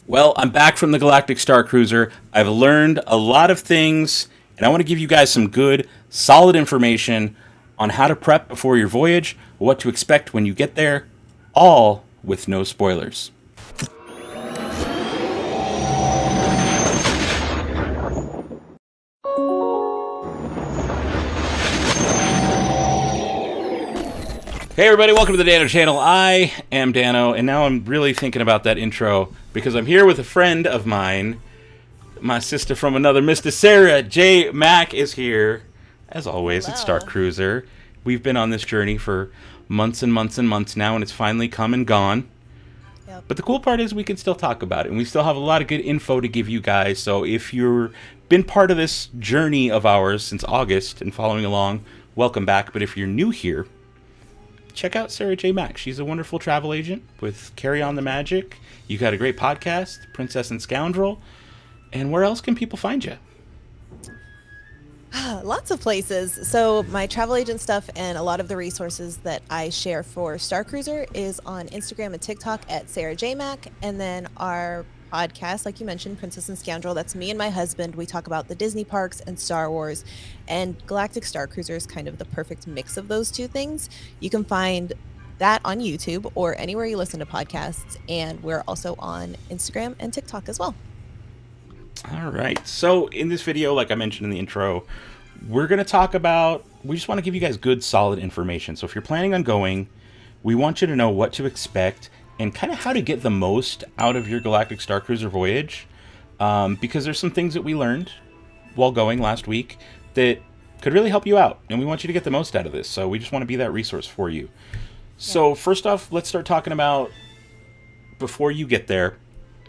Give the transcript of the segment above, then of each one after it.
Well, I'm back from the Galactic Starcruiser. I've learned a lot of things, and I want to give you guys some good, solid information on how to prep before your voyage, what to expect when you get there, all with no spoilers. Hey everybody, welcome to the Dano channel. I am Dano, and now I'm really thinking about that intro because I'm here with a friend of mine, my sister from another Mr. SaraJayMac is here. As always, it's Hello. Starcruiser. We've been on this journey for months and months and months now, and it's finally come and gone. Yep. But the cool part is we can still talk about it, and we still have a lot of good info to give you guys. So if you've been part of this journey of ours since August and following along, welcome back. But if you're new here, check out SaraJayMac. She's a wonderful travel agent with Carry On the Magic. You got a great podcast, Princess and Scoundrel. And where else can people find you? Lots of places. So my travel agent stuff and a lot of the resources that I share for Starcruiser is on Instagram and TikTok at SaraJayMac. And then our podcast, like you mentioned, Princess and Scoundrel, that's me and my husband. We talk about the Disney parks and Star Wars. And Galactic Starcruiser is kind of the perfect mix of those two things. You can find that on YouTube or anywhere you listen to podcasts. And we're also on Instagram and TikTok as well. All right. So in this video, like I mentioned in the intro, we're going to talk about, we just want to give you guys good, solid information. So if you're planning on going, we want you to know what to expect and kind of how to get the most out of your Galactic Starcruiser voyage. Because there's some things that we learned while going last week that could really help you out. And we want you to get the most out of this. So we just want to be that resource for you. So first off, let's start talking about before you get there,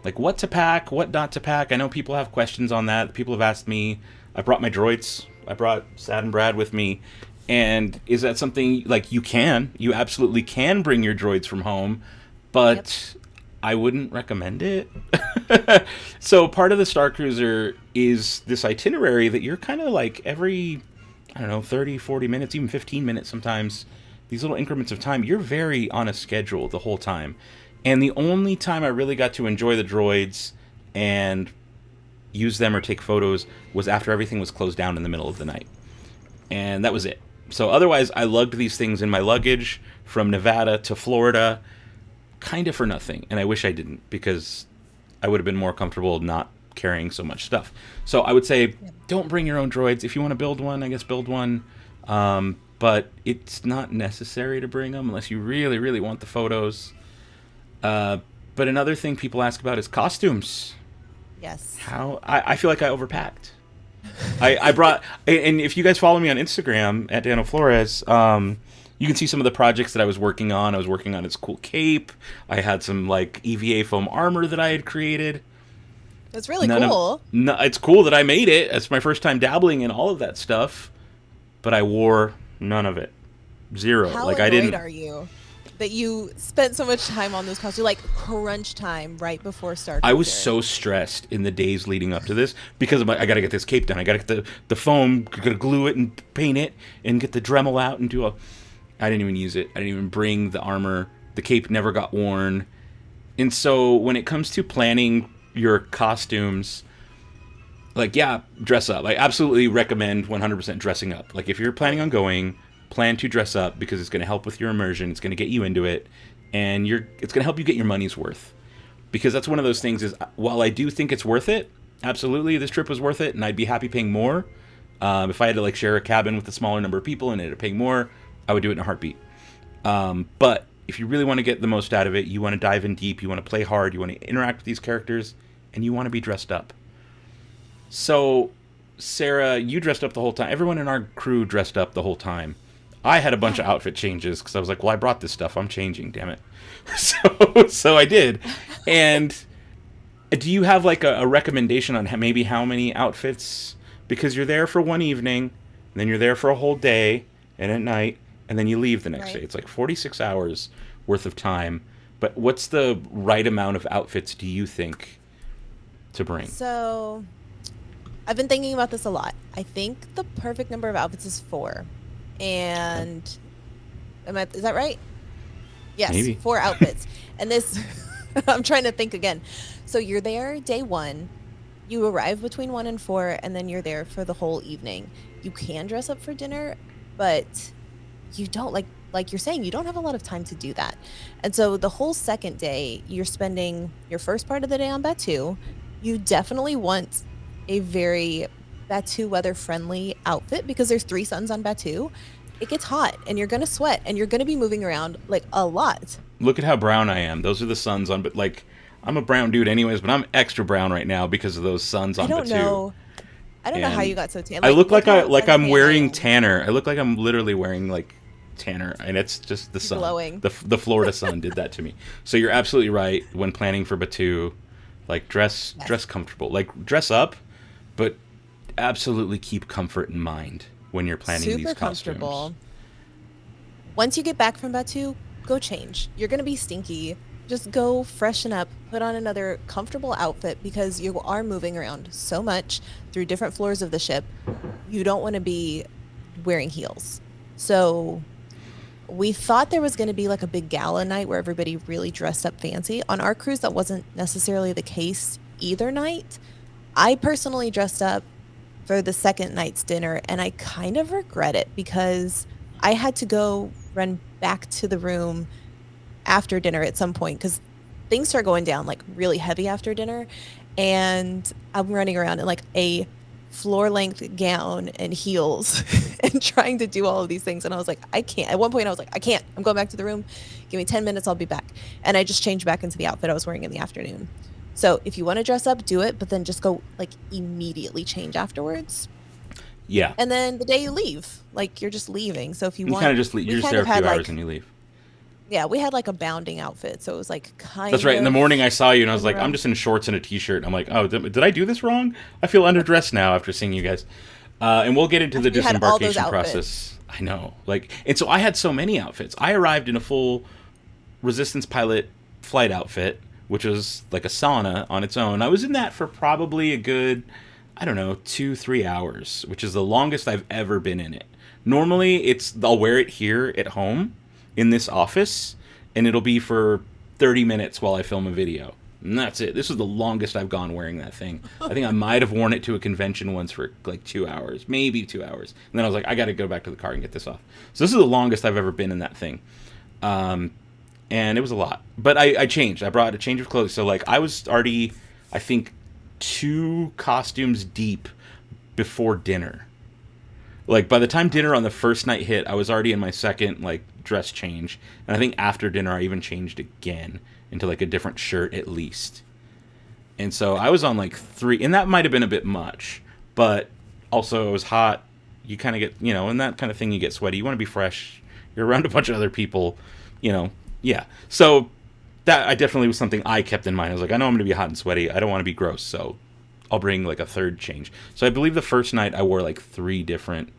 like what to pack, what not to pack. I know people have questions on that. People have asked me. I brought my droids. I brought Sad and Brad with me. And is that something, like, you absolutely can bring your droids from home, but I wouldn't recommend it. So part of the Starcruiser is this itinerary that you're kind of like every, I don't know, 30, 40 minutes, even 15 minutes sometimes, these little increments of time, you're very on a schedule the whole time. And the only time I really got to enjoy the droids and use them or take photos was after everything was closed down in the middle of the night. And that was it. So otherwise, I lugged these things in my luggage from Nevada to Florida kind of for nothing. And I wish I didn't, because I would have been more comfortable not carrying so much stuff. So I would say don't bring your own droids. If you want to build one, I guess build one. But it's not necessary to bring them unless you really, really want the photos. But another thing people ask about is costumes. Yes. How I feel like I overpacked. I brought, and if you guys follow me on Instagram at Dano Flores, you can see some of the projects that I was working on. I was working on this cool cape. I had some like EVA foam armor that I had created. It's really cool. No, it's cool that I made it. It's my first time dabbling in all of that stuff, but I wore none of it. Zero. How like annoyed I didn't. are you that you spent so much time on those costumes? Like crunch time right before Starcruiser. I was so stressed in the days leading up to this because I'm like, I got to get this cape done. I got to get the foam, got to glue it and paint it and get the Dremel out and do a. I didn't even use it. I didn't even bring the armor. The cape never got worn. And so when it comes to planning your costumes, like, yeah, dress up. I absolutely recommend 100% dressing up. Like, if you're planning on going, plan to dress up because it's going to help with your immersion. It's going to get you into it, and it's going to help you get your money's worth. Because that's one of those things is, while I do think it's worth it, absolutely, this trip was worth it, and I'd be happy paying more. If I had to like share a cabin with a smaller number of people and ended up paying more, I would do it in a heartbeat. But if you really want to get the most out of it, you want to dive in deep, you want to play hard, you want to interact with these characters, and you want to be dressed up. So, Sarah, you dressed up the whole time. Everyone in our crew dressed up the whole time. I had a bunch of outfit changes because I was like, well, I brought this stuff. I'm changing, damn it. So I did. And do you have like a recommendation on maybe how many outfits? Because you're there for one evening, and then you're there for a whole day and at night, and then you leave the next day. It's like 46 hours worth of time. But what's the right amount of outfits do you think to bring? So I've been thinking about this a lot. I think the perfect number of outfits is 4. And is that right? Yes, Maybe. 4 outfits. And this, I'm trying to think again. So you're there day one. You arrive between 1 and 4, and then you're there for the whole evening. You can dress up for dinner, but you don't like you're saying, you don't have a lot of time to do that. And so the whole second day, you're spending your first part of the day on Batuu. You definitely want a very Batuu weather friendly outfit because there's 3 suns on Batuu. It gets hot and you're going to sweat and you're going to be moving around like a lot. Look at how brown I am. Those are the suns on, but like, I'm a brown dude anyways, but I'm extra brown right now because of those suns on I don't Batuu. know. I don't know how And you got so tan. I look like how I'm tan wearing I am. tanner. I look like I'm literally wearing like tanner, and it's just the sun. Glowing. The Florida sun did that to me. So you're absolutely right when planning for Batuu, like dress comfortable, like dress up, but absolutely keep comfort in mind when you're planning Super these comfortable. costumes. Once you get back from Batuu, go change. You're going to be stinky. Just go freshen up, put on another comfortable outfit because you are moving around so much through different floors of the ship. You don't want to be wearing heels. So we thought there was going to be like a big gala night where everybody really dressed up fancy. On our cruise, that wasn't necessarily the case either night. I personally dressed up for the second night's dinner, and I kind of regret it because I had to go run back to the room after dinner at some point because things start going down like really heavy after dinner. And I'm running around in like a floor length gown and heels and trying to do all of these things. And I was like, I can't. At one point, I was like, I can't. I'm going back to the room. Give me 10 minutes. I'll be back. And I just changed back into the outfit I was wearing in the afternoon. So if you want to dress up, do it, but then just go like immediately change afterwards. Yeah, And then the day you leave, like you're just leaving. So if you you want, kind of just leave. we You're just kind there of a few had hours like, and you leave. yeah, we had like a bounding outfit. So it was like kind That's right. In the of morning, I saw you, and I was going like, I'm around. just in shorts and a t-shirt. I'm like, oh, did I do this wrong? I feel underdressed now after seeing you guys. And we'll get into the You had all those disembarkation outfits. process. I know, like, and so I had so many outfits. I arrived in a full Resistance pilot flight outfit, which was like a sauna on its own. I was in that for probably a good, I don't know, 2-3 hours, which is the longest I've ever been in it. Normally, I'll wear it here at home in this office, and it'll be for 30 minutes while I film a video. And that's it. This was the longest I've gone wearing that thing. I think I might have worn it to a convention once for like 2 hours, maybe 2 hours. And then I was like, I got to go back to the car and get this off. So this is the longest I've ever been in that thing. And it was a lot. But I changed. I brought a change of clothes. So like I was already, I think, 2 costumes deep before dinner. Like by the time dinner on the first night hit, I was already in my second like dress change, and I think after dinner I even changed again into like a different shirt at least. And so I was on like 3, and that might have been a bit much, but also it was hot. You kind of get, and that kind of thing, you get sweaty. You want to be fresh. You're around a bunch of other people, yeah. So that I definitely was something I kept in mind. I was like, I know I'm going to be hot and sweaty. I don't want to be gross, so I'll bring like a third change. So I believe the first night I wore like 3 different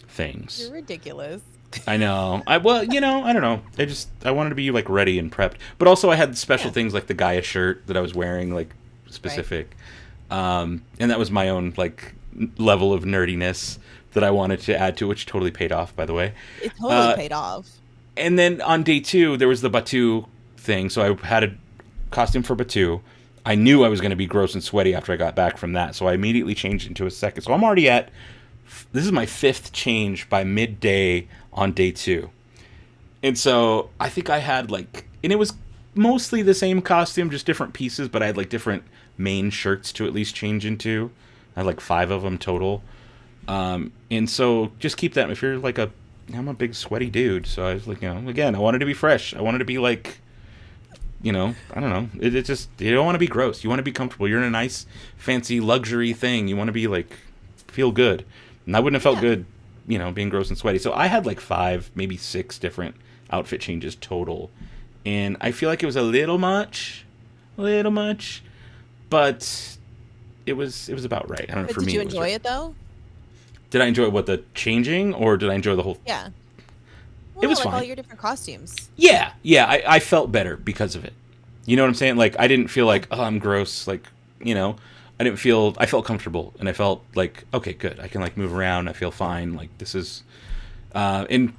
things. You're ridiculous. I know. I don't know. I wanted to be like ready and prepped, but also I had special things like the Gaia shirt that I was wearing, like specific, and that was my own like level of nerdiness that I wanted to add to, which totally paid off, by the way. It totally paid off. And then on day 2, there was the Batuu thing, so I had a costume for Batuu. I knew I was going to be gross and sweaty after I got back from that, so I immediately changed into a second. So I'm already this is my 5th change by midday on day 2. And so I think I had like, and it was mostly the same costume, just different pieces, but I had like different main shirts to at least change into. I had like 5 of them total. And so just keep that. If you're like I'm a big sweaty dude, so I was like, again, I wanted to be fresh. I wanted to be like, I don't know. It just, you don't want to be gross. You want to be comfortable. You're in a nice, fancy luxury thing. You want to be like, feel good. And I wouldn't have felt good, being gross and sweaty. So I had like 5, maybe 6 different outfit changes total. And I feel like it was a little much, but it was about right. I don't know. But For did me, you it was enjoy right. it though? Did I enjoy the changing, or did I enjoy the whole? Yeah. Well, It was like fine. all your different costumes. Yeah. I felt better because of it. You know what I'm saying? Like I didn't feel like, oh, I'm gross. Like, I felt comfortable, and I felt like, okay, good. I can like move around. I feel fine. Like this is, and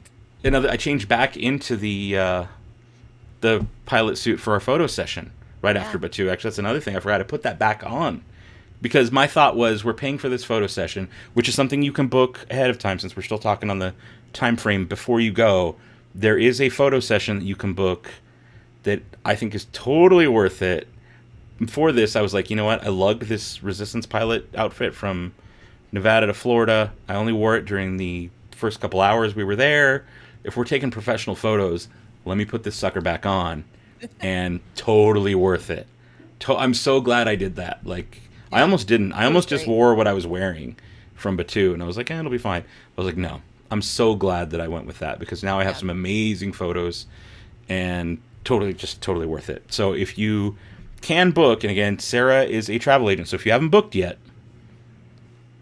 I changed back into the pilot suit for our photo session, right Yeah. after Batuu. Actually, that's another thing. I forgot to put that back on. Because my thought was, we're paying for this photo session, which is something you can book ahead of time, since we're still talking on the time frame before you go. There is a photo session that you can book that I think is totally worth it. Before this, I was like, you know what? I lugged this Resistance pilot outfit from Nevada to Florida. I only wore it during the first couple hours we were there. If we're taking professional photos, let me put this sucker back on. And totally worth it. I'm so glad I did that. Like, I almost didn't. I almost just wore what I was wearing from Batuu, and I was like, it'll be fine. I was like, no. I'm so glad that I went with that, because now I have some amazing photos, and totally worth it. So if you can book, and again, Sarah is a travel agent, so if you haven't booked yet,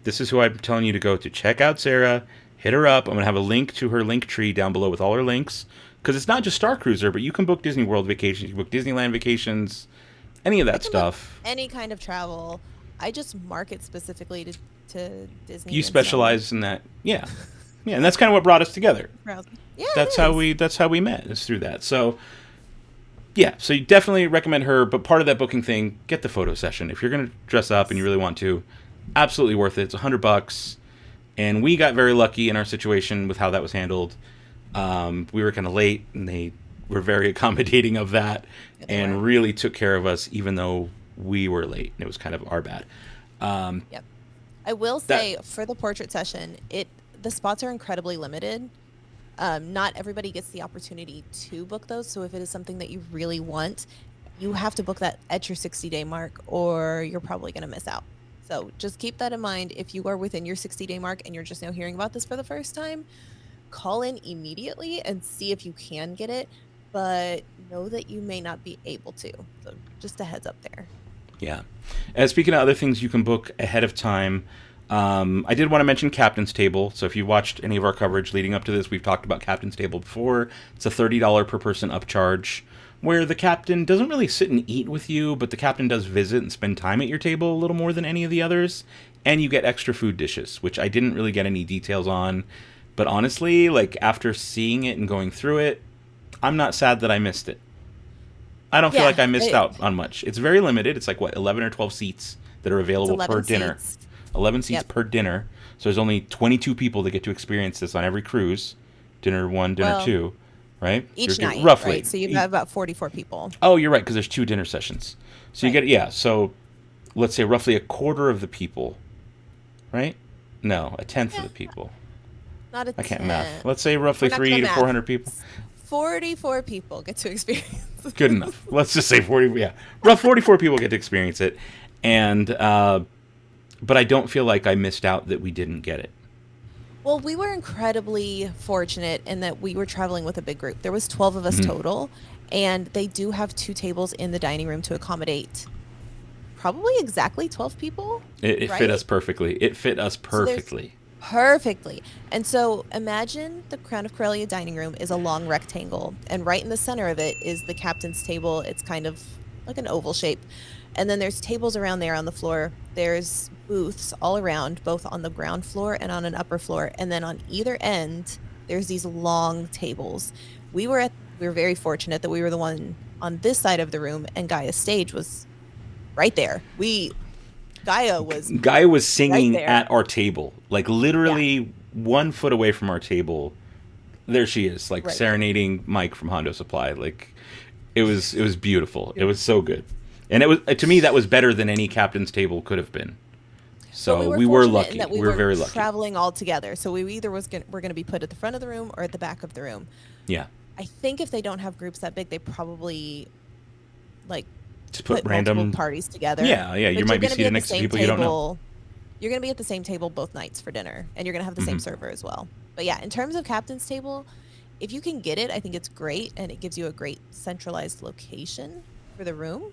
this is who I'm telling you to go to. Check out Sarah. Hit her up. I'm going to have a link to her link tree down below with all her links, because it's not just Starcruiser, but you can book Disney World vacations, you can book Disneyland vacations, any of that stuff. Any kind of travel. I just market specifically to Disney. You specialize in that. Yeah. Yeah, and that's kind of what brought us together. Yeah, that's how we met, is through that. So yeah, so you definitely recommend her, but part of that booking thing, get the photo session. If you're going to dress up and you really want to, absolutely worth it. It's $100. And we got very lucky in our situation with how that was handled. We were kind of late, and they were very accommodating of that, and really took care of us, even though we were late. It was kind of our bad. Yep. I will say, for the portrait session, the spots are incredibly limited. Not everybody gets the opportunity to book those. So if it is something that you really want, you have to book that at your 60-day mark, or you're probably going to miss out. So just keep that in mind. If you are within your 60-day mark and you're just now hearing about this for the first time, call in immediately and see if you can get it. But know that you may not be able to. So just a heads up there. Yeah. Speaking of other things you can book ahead of time, I did want to mention Captain's Table. So if you watched any of our coverage leading up to this, we've talked about Captain's Table before. It's a $30 per person upcharge, where the captain doesn't really sit and eat with you, but the captain does visit and spend time at your table a little more than any of the others. And you get extra food dishes, which I didn't really get any details on. But honestly, like, after seeing it and going through it, I'm not sad that I missed it. I don't feel like I missed out on much. It's very limited. It's like, 11 or 12 seats that are available per dinner. 11 seats per dinner. So there's only 22 people that get to experience this on every cruise. Dinner 1, dinner 2, right? Each night, roughly. Right? So you have about 44 people. Oh, you're right, because there's 2 dinner sessions. So you get, so let's say roughly a quarter of the people, right? No, a tenth of the people. Not a I can't math. Let's say roughly 300 to 400 people. 44 people get to experience it. Good enough. Let's just say 40. Yeah, rough 44 people get to experience it, and but I don't feel like I missed out that we didn't get it. Well, we were incredibly fortunate in that we were traveling with a big group. There was 12 of us total, and they do have 2 tables in the dining room to accommodate probably exactly 12 people. It fit us perfectly. It fit us perfectly. Perfectly. And so imagine the Crown of Corellia dining room is a long rectangle, and right in the center of it is the captain's table. It's kind of like an oval shape. And then there's tables around there on the floor. There's booths all around, both on the ground floor and on an upper floor. And then on either end, there's these long tables. We were very fortunate that we were the one on this side of the room, and Gaia's stage was right there. Gaia was singing right at our table, like literally 1 foot away from our table. There she is, like serenading Mike from Hondo Supply. Like, it was beautiful. It was so good, and it was, to me, that was better than any captain's table could have been. So we were lucky. We were very lucky. Traveling all together, so we either we're going to be put at the front of the room or at the back of the room. Yeah. I think if they don't have groups that big, they probably to put random multiple parties together. Yeah. You might be seated next to people you don't know. You're going to be at the same table both nights for dinner, and you're going to have the same server as well. But yeah, in terms of captain's table, if you can get it, I think it's great, and it gives you a great centralized location for the room.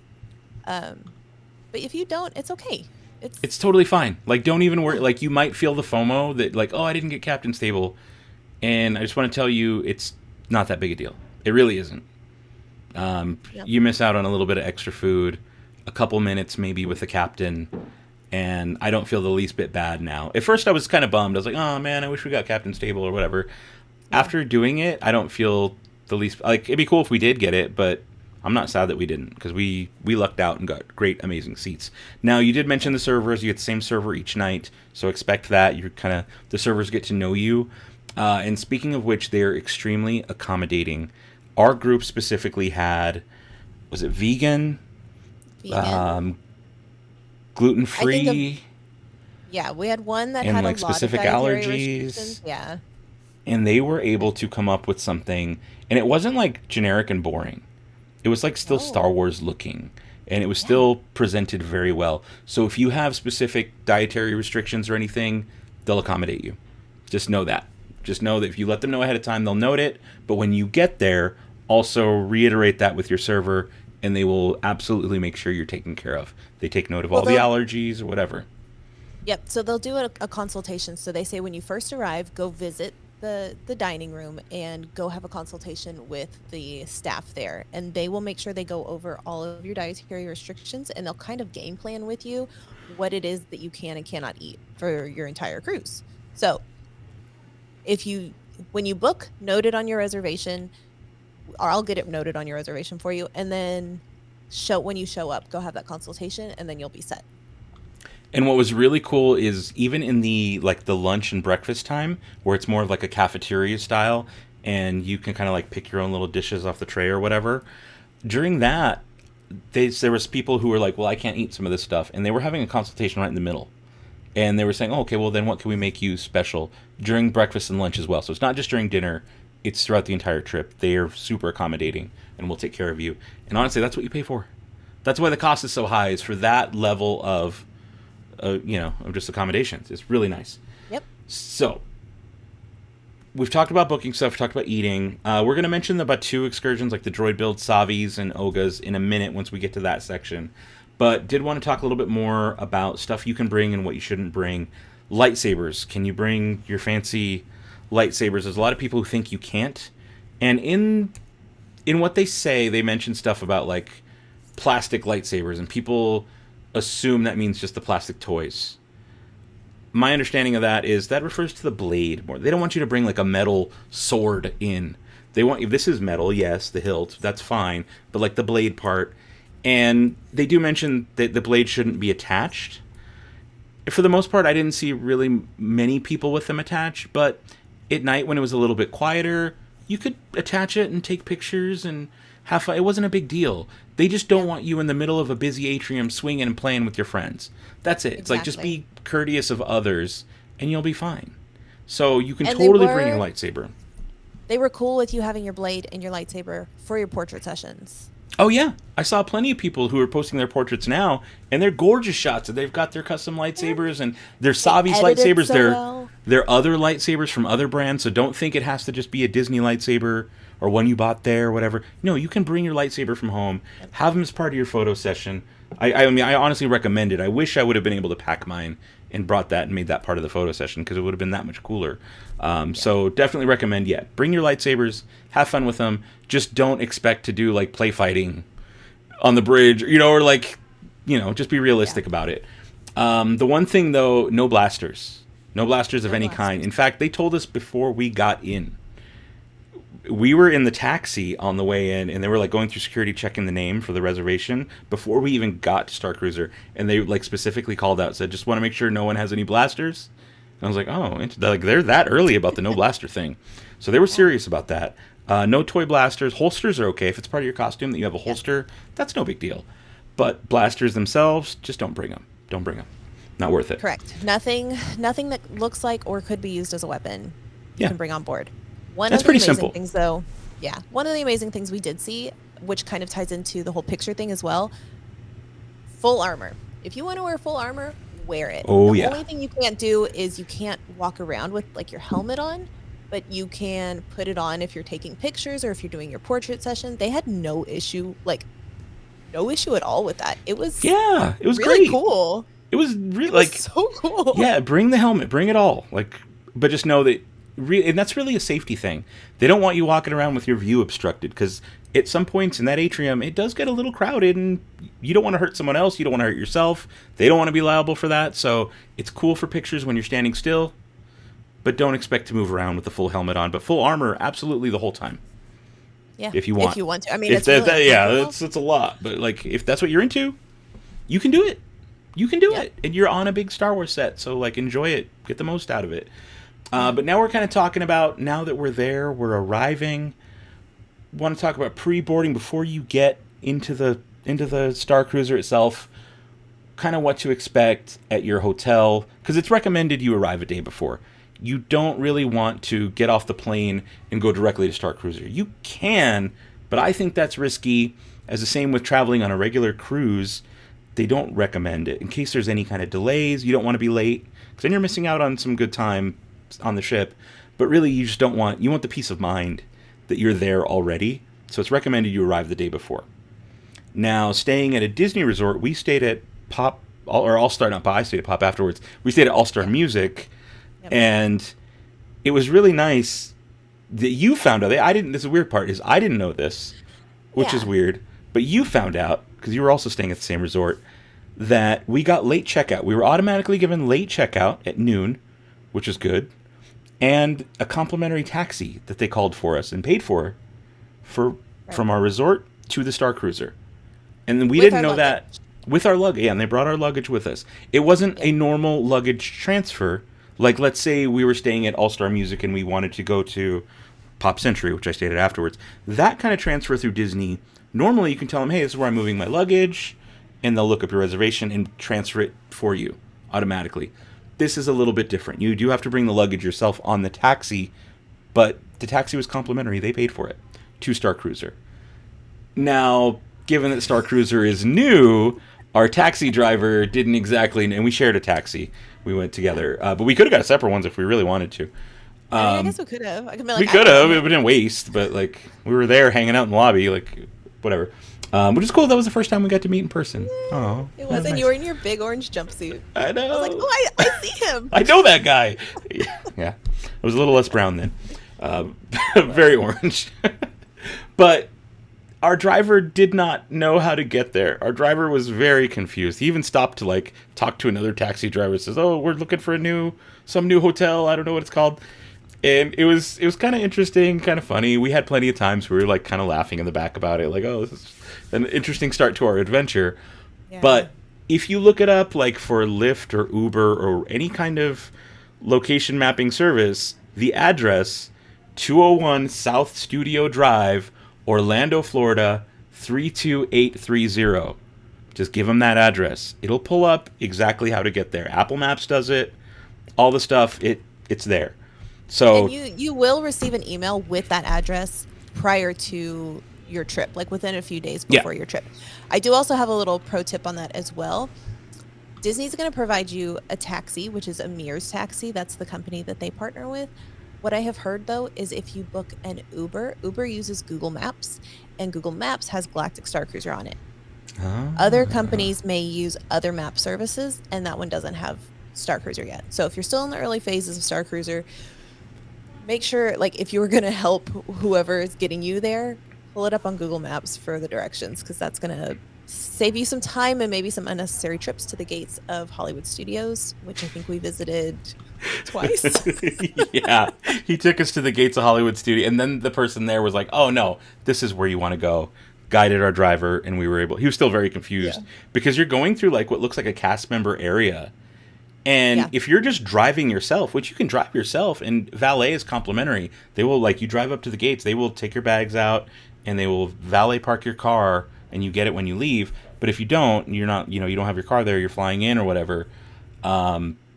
But if you don't, it's okay. It's totally fine. Like, don't even worry. Like, you might feel the FOMO that, like, oh, I didn't get captain's table, and I just want to tell you, it's not that big a deal. It really isn't. You miss out on a little bit of extra food, a couple minutes maybe with the captain, and I don't feel the least bit bad now. At first I was kind of bummed. I was like, oh man, I wish we got captain's table or whatever. After doing it, I don't feel the least, like, it'd be cool if we did get it, but I'm not sad that we didn't, because we lucked out and got great, amazing seats. Now, you did mention the servers. You get the same server each night, so expect that. You're kind of, the servers get to know you. And speaking of which, they're extremely accommodating. Our group specifically had, was it vegan? Gluten-free. Yeah, we had one that and had like a lot specific of dietary allergies. restrictions. Yeah. And they were able to come up with something, and it wasn't like generic and boring. It was like still Star Wars looking, and it was still presented very well. So if you have specific dietary restrictions or anything, they'll accommodate you. Just know that. Just know that if you let them know ahead of time, they'll note it. But when you get there, also reiterate that with your server, and they will absolutely make sure you're taken care of. They take note of all the allergies or whatever. Yep. So they'll do a consultation. So they say when you first arrive, go visit the dining room and go have a consultation with the staff there, and they will make sure they go over all of your dietary restrictions, and they'll kind of game plan with you what it is that you can and cannot eat for your entire cruise. So when you book, note it on your reservation, or I'll get it noted on your reservation for you, and then when you show up, go have that consultation, and then you'll be set. And what was really cool is even in the lunch and breakfast time, where it's more of like a cafeteria style, and you can kind of like pick your own little dishes off the tray or whatever. During that, there was people who were like, well, I can't eat some of this stuff. And they were having a consultation right in the middle. And they were saying, oh, okay, well, then what can we make you special during breakfast and lunch as well? So it's not just during dinner. It's throughout the entire trip. They are super accommodating, and will take care of you. And honestly, that's what you pay for. That's why the cost is so high, is for that level of just accommodations. It's really nice. Yep. So, we've talked about booking stuff, we've talked about eating. We're going to mention the Batuu excursions, like the droid build Savis and Ogas, in a minute once we get to that section. But did want to talk a little bit more about stuff you can bring and what you shouldn't bring. Lightsabers. Can you bring your fancy lightsabers? There's a lot of people who think you can't. And in what they say, they mention stuff about like plastic lightsabers, and people assume that means just the plastic toys. My understanding of that is that refers to the blade more. They don't want you to bring like a metal sword in. They want, if this is metal, yes, the hilt, that's fine, but like the blade part. And they do mention that the blade shouldn't be attached. For the most part, I didn't see really many people with them attached, but at night when it was a little bit quieter, you could attach it and take pictures and have fun. It wasn't a big deal. They just don't want you in the middle of a busy atrium swinging and playing with your friends. That's it. It's like, just be courteous of others and you'll be fine. So you can totally bring your lightsaber. They were cool with you having your blade and your lightsaber for your portrait sessions. Oh yeah, I saw plenty of people who are posting their portraits now, and they're gorgeous shots. And they've got their custom lightsabers, and their Savi's lightsabers. They're other lightsabers from other brands. So don't think it has to just be a Disney lightsaber or one you bought there or whatever. No, you can bring your lightsaber from home, have them as part of your photo session. I mean, I honestly recommend it. I wish I would have been able to pack mine and brought that and made that part of the photo session, because it would have been that much cooler. So definitely recommend, bring your lightsabers, have fun with them. Just don't expect to do like play fighting on the bridge, or like, just be realistic about it. The one thing though, no blasters of any kind. In fact, they told us before we got in. We were in the taxi on the way in, and they were like going through security checking the name for the reservation before we even got to Starcruiser, and they like specifically called out, said, just want to make sure no one has any blasters. And I was like, oh, like they're that early about the no blaster thing. So they were serious about that. No toy blasters. Holsters are okay if it's part of your costume that you have a holster. That's no big deal. But blasters themselves, just don't bring them. Don't bring them. Not worth it. Correct. Nothing that looks like or could be used as a weapon you can bring on board. That's pretty simple. Things, though, one of the amazing things we did see, which kind of ties into the whole picture thing as well, full armor. If you want to wear full armor, wear it. The only thing you can't do is you can't walk around with like your helmet on, but you can put it on if you're taking pictures or if you're doing your portrait session. They had no issue at all with that. It was it was really great. Cool. It was really so cool. Yeah, bring the helmet, bring it all. But just know that. And that's really a safety thing. They don't want you walking around with your view obstructed, because at some points in that atrium, it does get a little crowded, and you don't want to hurt someone else. You don't want to hurt yourself. They don't want to be liable for that. So it's cool for pictures when you're standing still, but don't expect to move around with the full helmet on. But full armor, absolutely the whole time. Yeah. if you want. If you want to. I mean, If it's really yeah, uncomfortable. it's a lot. But like, if that's what you're into, you can do it. You can do Yep. it, and you're on a big Star Wars set, so like enjoy it, get the most out of it. Mm-hmm. But now we're kind of talking about now that we're there, we're arriving. Want to talk about pre-boarding before you get into the Star Cruiser itself. Kind of what to expect at your hotel, because it's recommended you arrive a day before. You don't really want to get off the plane and go directly to Star Cruiser. You can, but I think that's risky. As the same with traveling on a regular cruise, they don't recommend it in case there's any kind of delays. You don't want to be late because then you're missing out on some good time on the ship. But really, you just don't want, you want the peace of mind that you're there already. So it's recommended you arrive the day before. Now, staying at a Disney resort, we stayed at Pop, or All Star, not Pop, I stayed at Pop afterwards. We stayed at All Star Music, and it was really nice that you found out. I didn't, this is the weird part, is I didn't know this, which is weird, but you found out, because you were also staying at the same resort, that we got late checkout. We were automatically given late checkout at noon, which is good, and a complimentary taxi that they called for us and paid for from our resort to the Star Cruiser. And then we didn't know that with our luggage. Yeah, and they brought our luggage with us. It wasn't a normal luggage transfer. Like, let's say we were staying at All Star Music and we wanted to go to Pop Century, which I stayed at afterwards. That kind of transfer through Disney, normally you can tell them, hey, this is where I'm moving my luggage, and they'll look up your reservation and transfer it for you automatically. This is a little bit different. You do have to bring the luggage yourself on the taxi, but the taxi was complimentary. They paid for it to Star Cruiser. Now, given that Star Cruiser is new, our taxi driver didn't exactly, and we shared a taxi. We went together, but we could have got separate ones if we really wanted to. I guess we could have. We could have. It didn't waste, but like we were there hanging out in the lobby, like whatever. Which is cool. That was the first time we got to meet in person. Oh, it was, and nice. You were in your big orange jumpsuit. I know. I was like, oh, I see him. I know that guy. Yeah, it was a little less brown then. Very orange, but. Our driver did not know how to get there. Our driver was very confused. He even stopped to like talk to another taxi driver. Says, "Oh, we're looking for some new hotel. I don't know what it's called." And it was kind of interesting, kind of funny. We had plenty of times where we were like kind of laughing in the back about it, like, "Oh, this is an interesting start to our adventure." Yeah. But if you look it up, like for Lyft or Uber or any kind of location mapping service, the address 201 South Studio Drive. Orlando, Florida, 32830. Just give them that address. It'll pull up exactly how to get there. Apple Maps does it. All the stuff, it's there. So and you will receive an email with that address prior to your trip, like within a few days before your trip. I do also have a little pro tip on that as well. Disney's going to provide you a taxi, which is a Mears taxi. That's the company that they partner with. What I have heard, though, is if you book an Uber uses Google Maps, and Google Maps has Galactic Starcruiser on it. Other companies may use other map services, and that one doesn't have Starcruiser yet. So if you're still in the early phases of Starcruiser, make sure, like, if you were going to help whoever is getting you there, pull it up on Google Maps for the directions, because that's going to save you some time and maybe some unnecessary trips to the gates of Hollywood Studios, which I think we visited twice. Yeah, he took us to the gates of Hollywood Studio, and then the person there was like, "Oh no, this is where you want to go." Guided our driver, and we were able. He was still very confused because you're going through like what looks like a cast member area, and if you're just driving yourself, which you can drive yourself, and valet is complimentary. They will you drive up to the gates. They will take your bags out, and they will valet park your car, and you get it when you leave. But if you don't, you're not. You don't have your car there. You're flying in or whatever.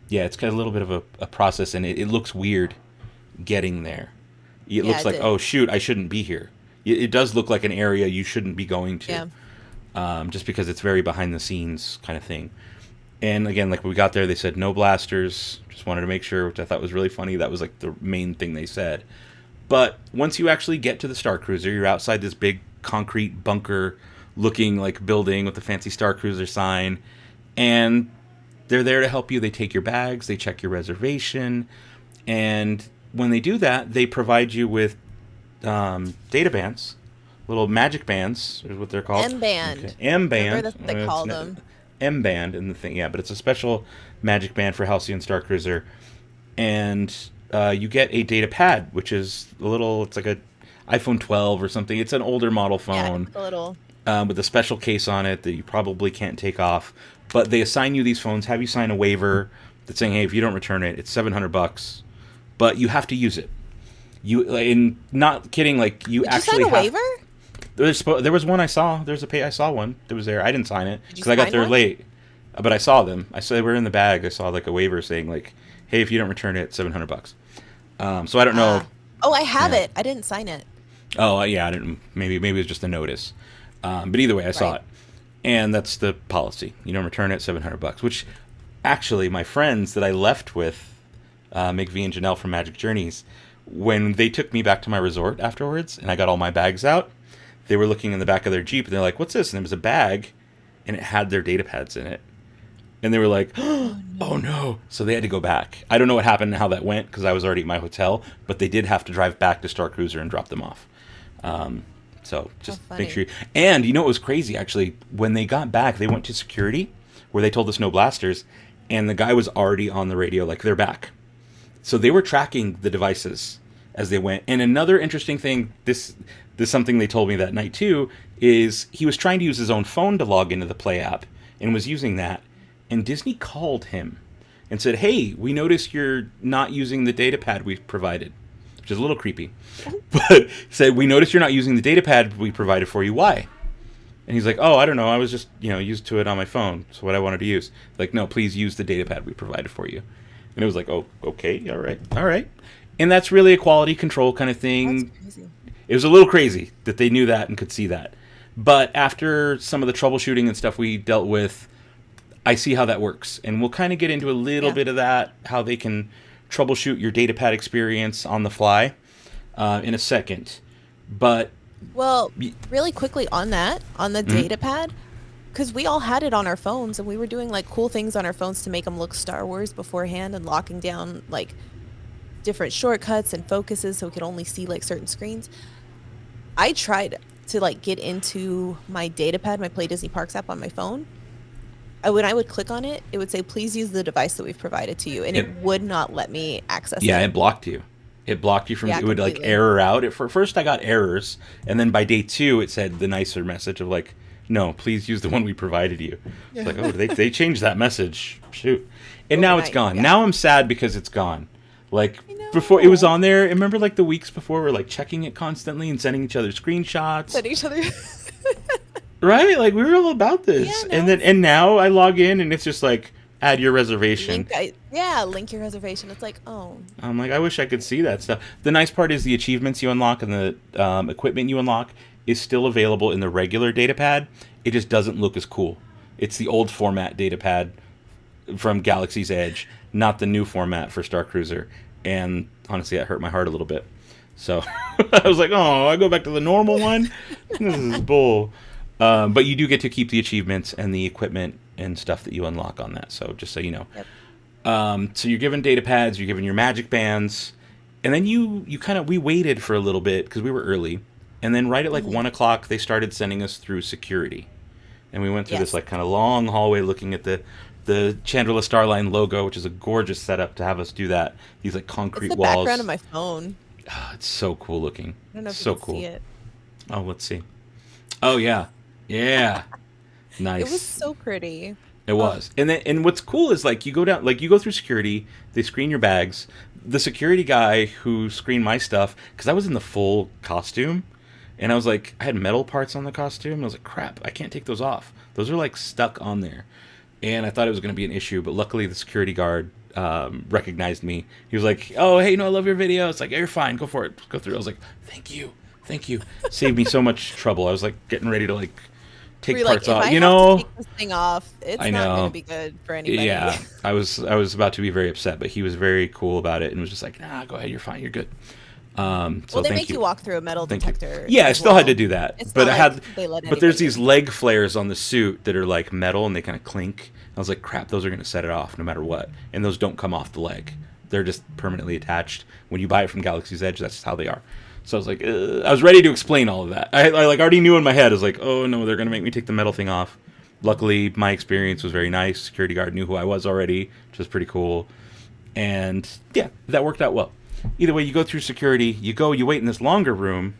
It's got a little bit of a process, and it looks weird getting there. It looks like, oh, shoot, I shouldn't be here. It does look like an area you shouldn't be going to, just because it's very behind-the-scenes kind of thing. And, again, like, when we got there, they said no blasters. Just wanted to make sure, which I thought was really funny. That was, like, the main thing they said. But once you actually get to the Star Cruiser, you're outside this big concrete bunker-looking, like, building with the fancy Star Cruiser sign, and they're there to help you. They take your bags, they check your reservation, and when they do that, they provide you with data bands, little magic bands is what they're called. M-band. Okay. M-band. That's what they call them. M-band in the thing, but it's a special magic band for Halcyon Starcruiser, and you get a data pad, which is it's like iPhone 12 or something. It's an older model Yeah, phone it's a little. with a special case on it that you probably can't take off. But they assign you these phones, have you sign a waiver that's saying, hey, if you don't return it, it's $700, but you have to use it. You, and not kidding, like you Did actually you sign a have. waiver? There was one I saw. I saw one that was there. I didn't sign it Did you because I got sign there one? late, but I saw them. I saw they were in the bag. I saw like a waiver saying like, "Hey, if you don't return it, $700." So I don't know. Oh, I have Yeah. it. I didn't sign it. Oh yeah, I didn't. Maybe it was just a notice. But either way, I saw Right. it, and that's the policy. You don't return it, $700. Which actually, my friends that I left with, McVie and Janelle from Magic Journeys, when they took me back to my resort afterwards, and I got all my bags out, they were looking in the back of their Jeep, and they're like, "What's this?" And it was a bag, and it had their data pads in it. And they were like, Oh "Oh no. no!" So they had to go back. I don't know what happened and how that went because I was already at my hotel, but they did have to drive back to Starcruiser and drop them off. So just How make sure. funny. And you know what was crazy actually? When they got back, they went to security where they told us no blasters, and the guy was already on the radio like they're back. So they were tracking the devices as they went. And another interesting thing, this is something they told me that night too, is he was trying to use his own phone to log into the Play app and was using that. And Disney called him and said, "Hey, we noticed you're not using the data pad we've provided," which is a little creepy. But said, "We noticed you're not using the data pad we provided for you. Why?" And he's like, "Oh, I don't know. I was just, used to it on my phone. So what I wanted to use." Like, "No, please use the data pad we provided for you." And it was like, "Oh, okay, all right, all right." And that's really a quality control kind of That's thing. crazy. It was a little crazy that they knew that and could see that. But after some of the troubleshooting and stuff we dealt with, I see how that works. And we'll kind of get into a little Yeah. bit of that, how they can troubleshoot your datapad experience on the fly in a second. But Well, really quickly on that, on the data pad, because we all had it on our phones and we were doing like cool things on our phones to make them look Star Wars beforehand and locking down like different shortcuts and focuses so we could only see like certain screens. I tried to like get into my data pad, my Play Disney Parks app on my phone. When I would click on it, it would say, "Please use the device that we've provided to you," and it would not let me access yeah, it. it blocked you. It blocked you from. Yeah, It would like completely. error out. For first, I got errors, and then by day 2, it said the nicer message of like, "No, please use the one we provided you." It's like, oh, they changed that message. Shoot, and now it's Overnight, gone. yeah. Now I'm sad because it's gone. Like I know. before, it was on there. Remember, like the weeks before, we're like checking it constantly and sending each other screenshots. Said each other. Right? Like we were all about this. Yeah, no, And now I log in and it's just like add your reservation. Link your reservation. It's like, oh, I'm like, I wish I could see that stuff. The nice part is the achievements you unlock and the equipment you unlock is still available in the regular datapad. It just doesn't look as cool. It's the old format datapad from Galaxy's Edge, not the new format for Starcruiser. And honestly, that hurt my heart a little bit. So I was like, oh, I go back to the normal one? This is bull. But you do get to keep the achievements and the equipment and stuff that you unlock on that. So just so you know. yep. So you're given data pads, you're given your magic bands, and then we waited for a little bit because we were early, and then right at like 1 o'clock they started sending us through security, and we went through this Yes. like kind of long hallway looking at the Chandrila Starline logo, which is a gorgeous setup to have us do that. These like It's concrete the walls. background of my phone. It's so cool looking. I don't know if So you can cool. see it. Oh, let's see. Oh yeah, yeah, nice. It was so pretty. It was. And what's cool is like you go through security, they screen your bags. The security guy who screened my stuff, because I was in the full costume, and I was like, I had metal parts on the costume, and I was like, crap, I can't take those off. Those are like stuck on there. And I thought it was going to be an issue, but luckily the security guard recognized me. He was like, "Oh, hey, I love your video." It's like, "Yeah, you're fine, go for it, go through." I was like, Thank you. Saved me so much trouble. I was like getting ready to like take Were you parts like, if off, I have to take this thing off, it's I not going know. to be good for anybody. Yeah, I was about to be very upset, but he was very cool about it and was just like, "Nah, go ahead, you're fine, you're good." So Well, they thank make you walk through a metal Thank you. detector. Yeah, I as still had to well. do that, It's but not I had. like they let But there's anybody these leg flares on the suit that are like metal and they kind of clink. I was like, "Crap, those are going to set it off no matter what," and those don't come off the leg. They're just permanently attached. When you buy it from Galaxy's Edge, that's how they are. So I was like, I was ready to explain all of that. I like already knew in my head. I was like, oh no, they're gonna make me take the metal thing off. Luckily, my experience was very nice. Security guard knew who I was already, which was pretty cool. And yeah, that worked out well. Either way, you go through security, you wait in this longer room,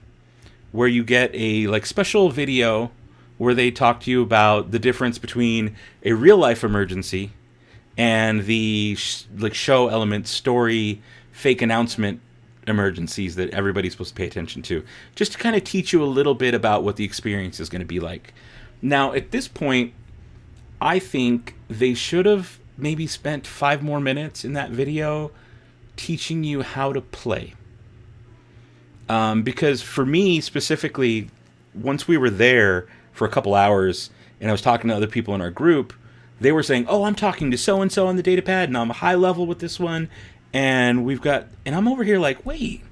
where you get a like special video where they talk to you about the difference between a real life emergency and the like show element story fake announcement emergencies that everybody's supposed to pay attention to, just to kind of teach you a little bit about what the experience is going to be like. Now at this point, I think they should have maybe spent 5 more minutes in that video teaching you how to play. Because for me specifically, once we were there for a couple hours and I was talking to other people in our group, they were saying, "Oh, I'm talking to so and so on the datapad, and I'm high level with this one, and I'm over here like, wait,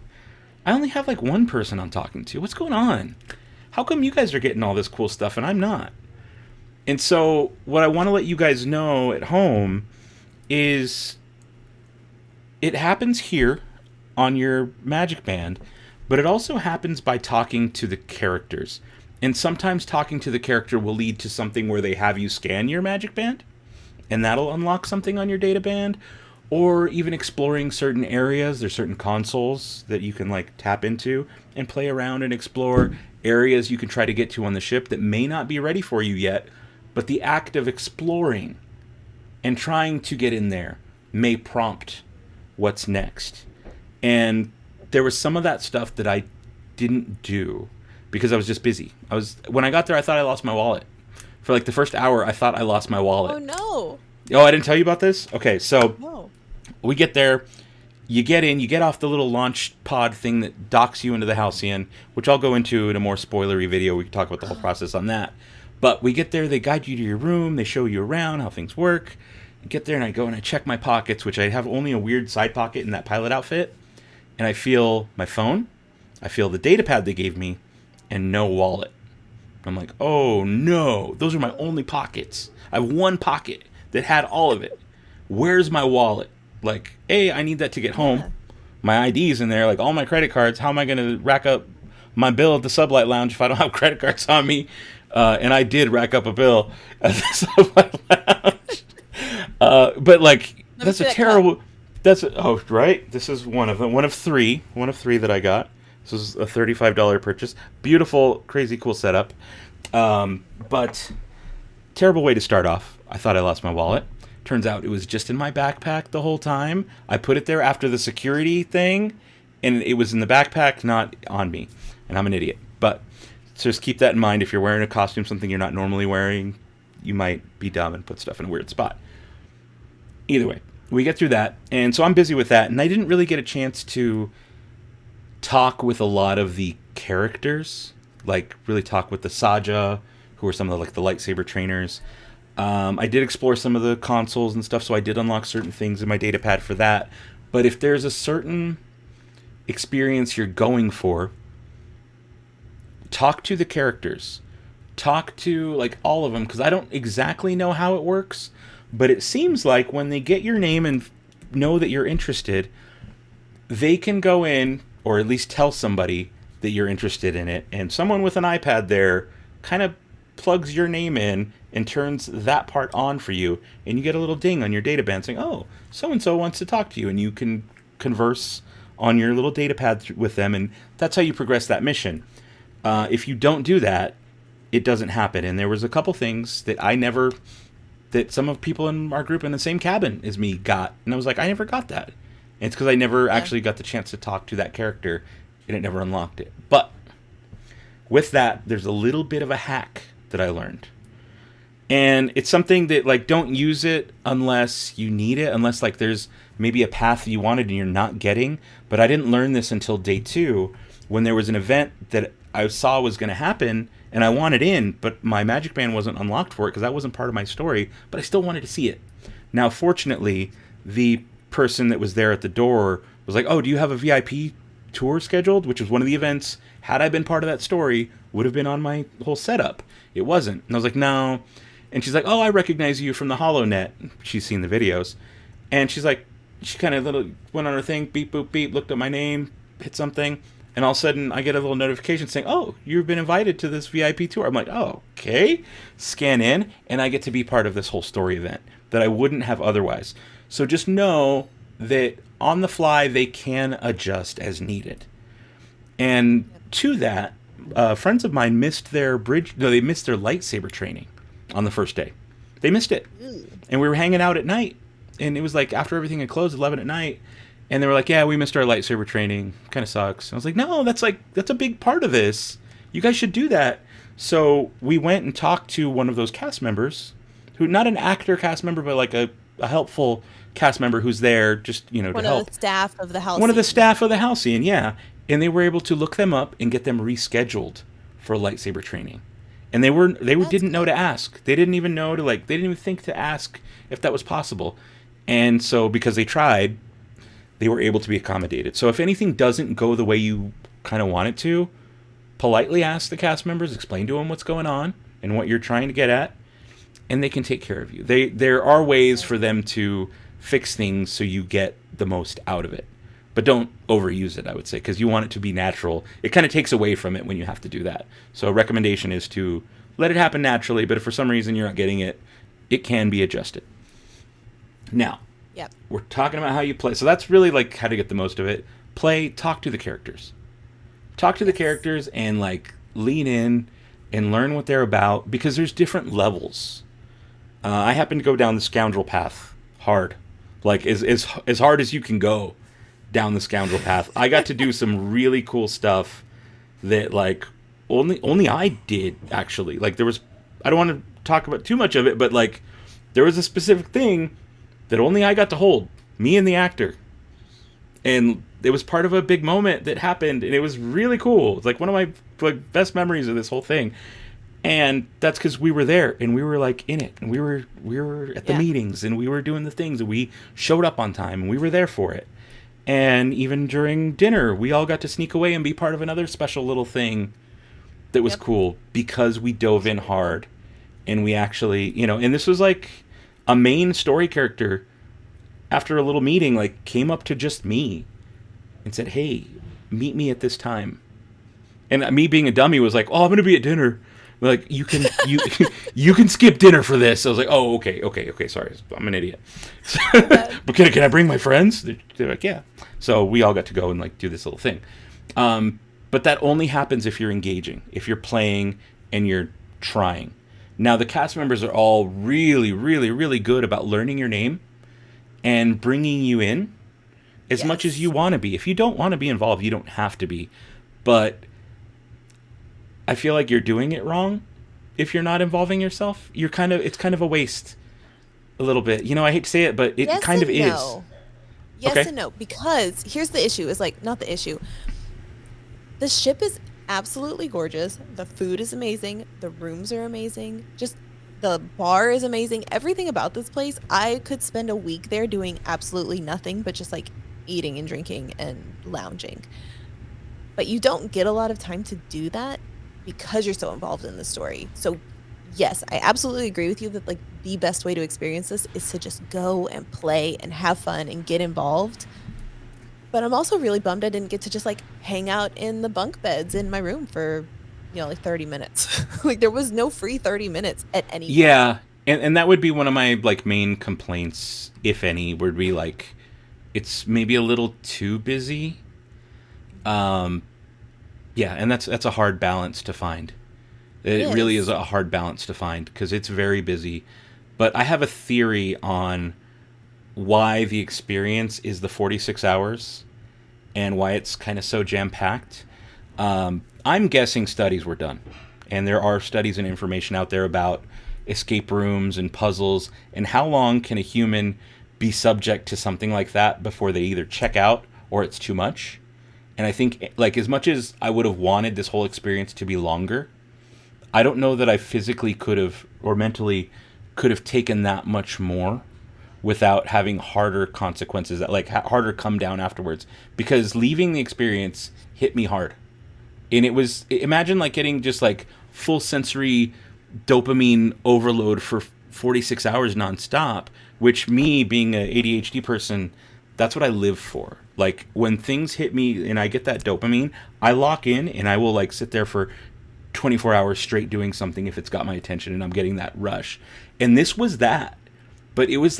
I only have like one person I'm talking to. What's going on? How come you guys are getting all this cool stuff and I'm not?" And so, what I want to let you guys know at home is it happens here on your Magic Band, but it also happens by talking to the characters. And sometimes talking to the character will lead to something where they have you scan your Magic Band, and that'll unlock something on your data band, or even exploring certain areas. There's certain consoles that you can like tap into and play around and explore areas you can try to get to on the ship that may not be ready for you yet, but the act of exploring and trying to get in there may prompt what's next. And there was some of that stuff that I didn't do because I was just busy. When I got there, I thought I lost my wallet. For like the first hour, I thought I lost my wallet. Oh no. Oh, I didn't tell you about this? Okay, so No. we get there, you get in, you get off the little launch pod thing that docks you into the Halcyon, which I'll go into in a more spoilery video. We can talk about the whole process on that. But we get there, they guide you to your room, they show you around how things work. I get there and I go and I check my pockets, which I have only a weird side pocket in that pilot outfit. And I feel my phone, I feel the datapad they gave me, and no wallet. I'm like, oh no, those are my only pockets. I have one pocket that had all of it. Where's my wallet? Like, A, I need that to get home. My ID's in there, like all my credit cards. How am I going to rack up my bill at the Sublight Lounge if I don't have credit cards on me? And I did rack up a bill at the Sublight Lounge. But like, that's a terrible... Oh, right? This is one of them. One of three that I got. This was a $35 purchase. Beautiful, crazy cool setup. But terrible way to start off. I thought I lost my wallet. Turns out it was just in my backpack the whole time. I put it there after the security thing, and it was in the backpack, not on me. And I'm an idiot. But just keep that in mind. If you're wearing a costume, something you're not normally wearing, you might be dumb and put stuff in a weird spot. Either way, we get through that. And so I'm busy with that. And I didn't really get a chance to talk with a lot of the characters. Like, really talk with the Saja, who are some of the, like, the lightsaber trainers. I did explore some of the consoles and stuff, so I did unlock certain things in my datapad for that. But if there's a certain experience you're going for, talk to the characters. Talk to, like, all of them, because I don't exactly know how it works, but it seems like when they get your name and know that you're interested, they can go in, or at least tell somebody that you're interested in it, and someone with an iPad there kind of plugs your name in and turns that part on for you, and you get a little ding on your databand saying, oh, so-and-so wants to talk to you, and you can converse on your little datapad with them, and that's how you progress that mission. If you don't do that, it doesn't happen. And there was a couple things that that some of people in our group in the same cabin as me got, and I was like, I never got that. And it's because I never actually got the chance to talk to that character, and it never unlocked it. But with that, there's a little bit of a hack that I learned. And it's something that, like, don't use it unless you need it, unless, like, there's maybe a path you wanted and you're not getting. But I didn't learn this until day 2, when there was an event that I saw was going to happen, and I wanted in, but my Magic Band wasn't unlocked for it because that wasn't part of my story, but I still wanted to see it. Now, fortunately, the person that was there at the door was like, oh, do you have a VIP tour scheduled? Which was one of the events, had I been part of that story, would have been on my whole setup. It wasn't. And I was like, no. And she's like, oh, I recognize you from the HoloNet. She's seen the videos. And she's like, she kind of went on her thing, beep, boop, beep, looked at my name, hit something, and all of a sudden I get a little notification saying, oh, you've been invited to this VIP tour. I'm like, oh, okay. Scan in, and I get to be part of this whole story event that I wouldn't have otherwise. So just know that on the fly, they can adjust as needed. And to that, friends of mine missed their bridge. No, they missed their lightsaber training on the first day. They missed it, Ooh. and we were hanging out at night, and it was like after everything had closed, 11 at night, and they were like, "Yeah, we missed our lightsaber training. Kind of sucks." And I was like, "No, that's a big part of this. You guys should do that." So we went and talked to one of those cast members, who not an actor cast member, but like a helpful cast member who's there just to One help. of the staff of the house. One of the staff of the halcyon, yeah, and they were able to look them up and get them rescheduled for lightsaber training. And didn't know to ask. They didn't even know to they didn't even think to ask if that was possible. And so because they tried, they were able to be accommodated. So if anything doesn't go the way you kind of want it to, politely ask the cast members, explain to them what's going on and what you're trying to get at, and they can take care of you. There are ways for them to fix things so you get the most out of it. But don't overuse it, I would say, because you want it to be natural. It kind of takes away from it when you have to do that. So a recommendation is to let it happen naturally, but if for some reason you're not getting it, it can be adjusted. Now, Yep. we're talking about how you play. So that's really like how to get the most of it. Play, talk to the characters. Talk to the characters and lean in and learn what they're about, because there's different levels. I happen to go down the scoundrel path hard. As hard as you can go down the scoundrel path. I got to do some really cool stuff that only I did, actually. There was, I don't want to talk about too much of it, but there was a specific thing that only I got to hold, me and the actor. And it was part of a big moment that happened, and it was really cool. It's one of my best memories of this whole thing. And that's because we were there, and we were in it, and we were at the meetings, and we were doing the things, and we showed up on time, and we were there for it. And even during dinner, we all got to sneak away and be part of another special little thing that was cool, because we dove in hard, and we actually, and this was a main story character, after a little meeting, came up to just me and said, "Hey, meet me at this time." And me being a dummy was "Oh, I'm going to be at dinner." You can you can skip dinner for this. I was "Oh, okay, sorry, I'm an idiot." But can I bring my friends? They're like, "Yeah." So we all got to go and do this little thing. But that only happens if you're engaging, if you're playing and you're trying. Now the cast members are all really, really, really good about learning your name and bringing you in as much as you want to be. If you don't want to be involved, you don't have to be. But I feel like you're doing it wrong if you're not involving yourself. It's kind of a waste a little bit. I hate to say it, but it kind of is. Yes and no, because here's the issue. Is not the issue. The ship is absolutely gorgeous. The food is amazing. The rooms are amazing. Just the bar is amazing. Everything about this place, I could spend a week there doing absolutely nothing but just eating and drinking and lounging. But you don't get a lot of time to do that because you're so involved in the story. So yes, I absolutely agree with you that the best way to experience this is to just go and play and have fun and get involved. But I'm also really bummed I didn't get to just hang out in the bunk beds in my room for 30 minutes. There was no free 30 minutes at any point. Yeah, and that would be one of my main complaints, if any, would be it's maybe a little too busy. Yeah, and that's a hard balance to find. It really is a hard balance to find, because it's very busy. But I have a theory on why the experience is the 46 hours and why it's kind of so jam-packed. I'm guessing studies were done, and there are studies and information out there about escape rooms and puzzles, and how long can a human be subject to something like that before they either check out or it's too much. And I think as much as I would have wanted this whole experience to be longer, I don't know that I physically could have, or mentally could have taken that much more without having harder consequences, harder come down afterwards, because leaving the experience hit me hard. And it was, imagine getting just full sensory dopamine overload for 46 hours nonstop, which, me being an ADHD person, that's what I live for. When things hit me and I get that dopamine, I lock in and I will sit there for 24 hours straight doing something if it's got my attention and I'm getting that rush. And this was that. But it was